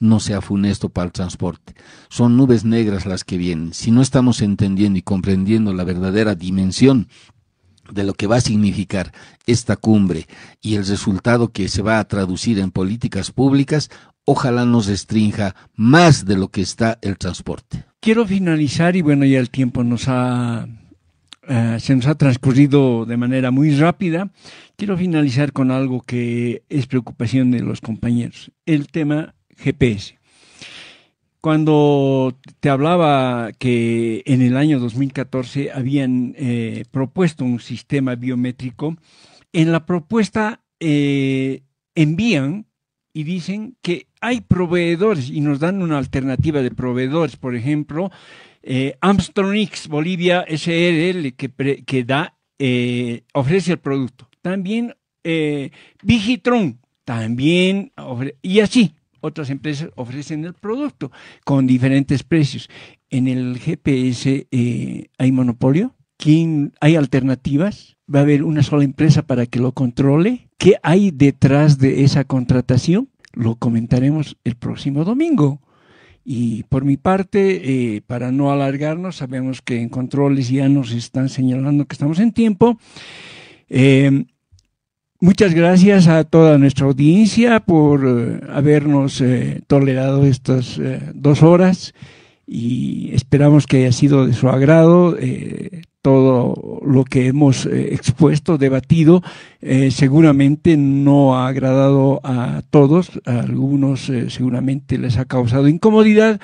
no sea funesto para el transporte. Son nubes negras las que vienen. Si no estamos entendiendo y comprendiendo la verdadera dimensión de lo que va a significar esta cumbre y el resultado que se va a traducir en políticas públicas, ojalá nos restrinja más de lo que está el transporte. Quiero finalizar, y bueno, ya el tiempo se nos ha transcurrido de manera muy rápida. Quiero finalizar con algo que es preocupación de los compañeros, el tema GPS. Cuando te hablaba que en el año 2014 habían propuesto un sistema biométrico, en la propuesta envían y dicen que hay proveedores y nos dan una alternativa de proveedores, por ejemplo, Armstrong Bolivia SRL que ofrece el producto. También Vigitron, también y así otras empresas ofrecen el producto con diferentes precios. En el GPS hay monopolio. ¿Hay alternativas? ¿Va a haber una sola empresa para que lo controle? ¿Qué hay detrás de esa contratación? Lo comentaremos el próximo domingo. Y por mi parte, para no alargarnos, sabemos que en controles ya nos están señalando que estamos en tiempo. Muchas gracias a toda nuestra audiencia por habernos tolerado estas 2 horas y esperamos que haya sido de su agrado todo lo que hemos expuesto, debatido. Seguramente no ha agradado a todos, a algunos seguramente les ha causado incomodidad,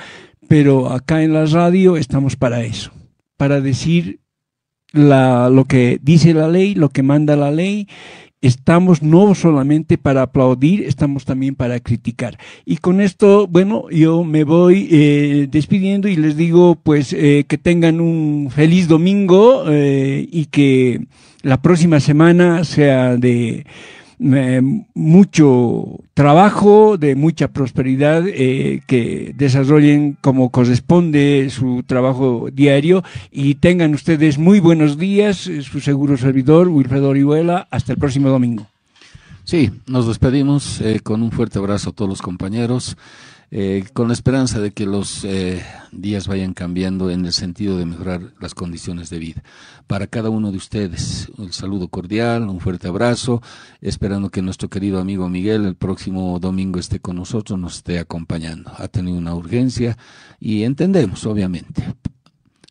pero acá en la radio estamos para eso, para decir lo que dice la ley, lo que manda la ley. Estamos no solamente para aplaudir, estamos también para criticar. Y con esto, bueno, yo me voy despidiendo y les digo pues que tengan un feliz domingo y que la próxima semana sea de mucho trabajo, de mucha prosperidad, que desarrollen como corresponde su trabajo diario y tengan ustedes muy buenos días. Su seguro servidor, Wilfredo Orihuela. Hasta el próximo domingo. Sí, nos despedimos con un fuerte abrazo a todos los compañeros, con la esperanza de que los días vayan cambiando en el sentido de mejorar las condiciones de vida. Para cada uno de ustedes, un saludo cordial, un fuerte abrazo, esperando que nuestro querido amigo Miguel el próximo domingo esté con nosotros, nos esté acompañando. Ha tenido una urgencia y entendemos, obviamente.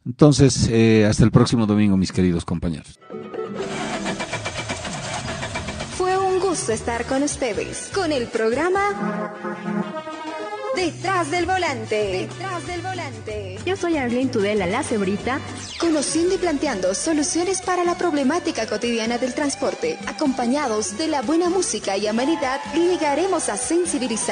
Entonces, hasta el próximo domingo, mis queridos compañeros. Fue un gusto estar con ustedes, con el programa Detrás del Volante. Detrás del Volante. Yo soy Arlene Tudela, la cebrita. Conociendo y planteando soluciones para la problemática cotidiana del transporte. Acompañados de la buena música y amenidad, llegaremos a sensibilizar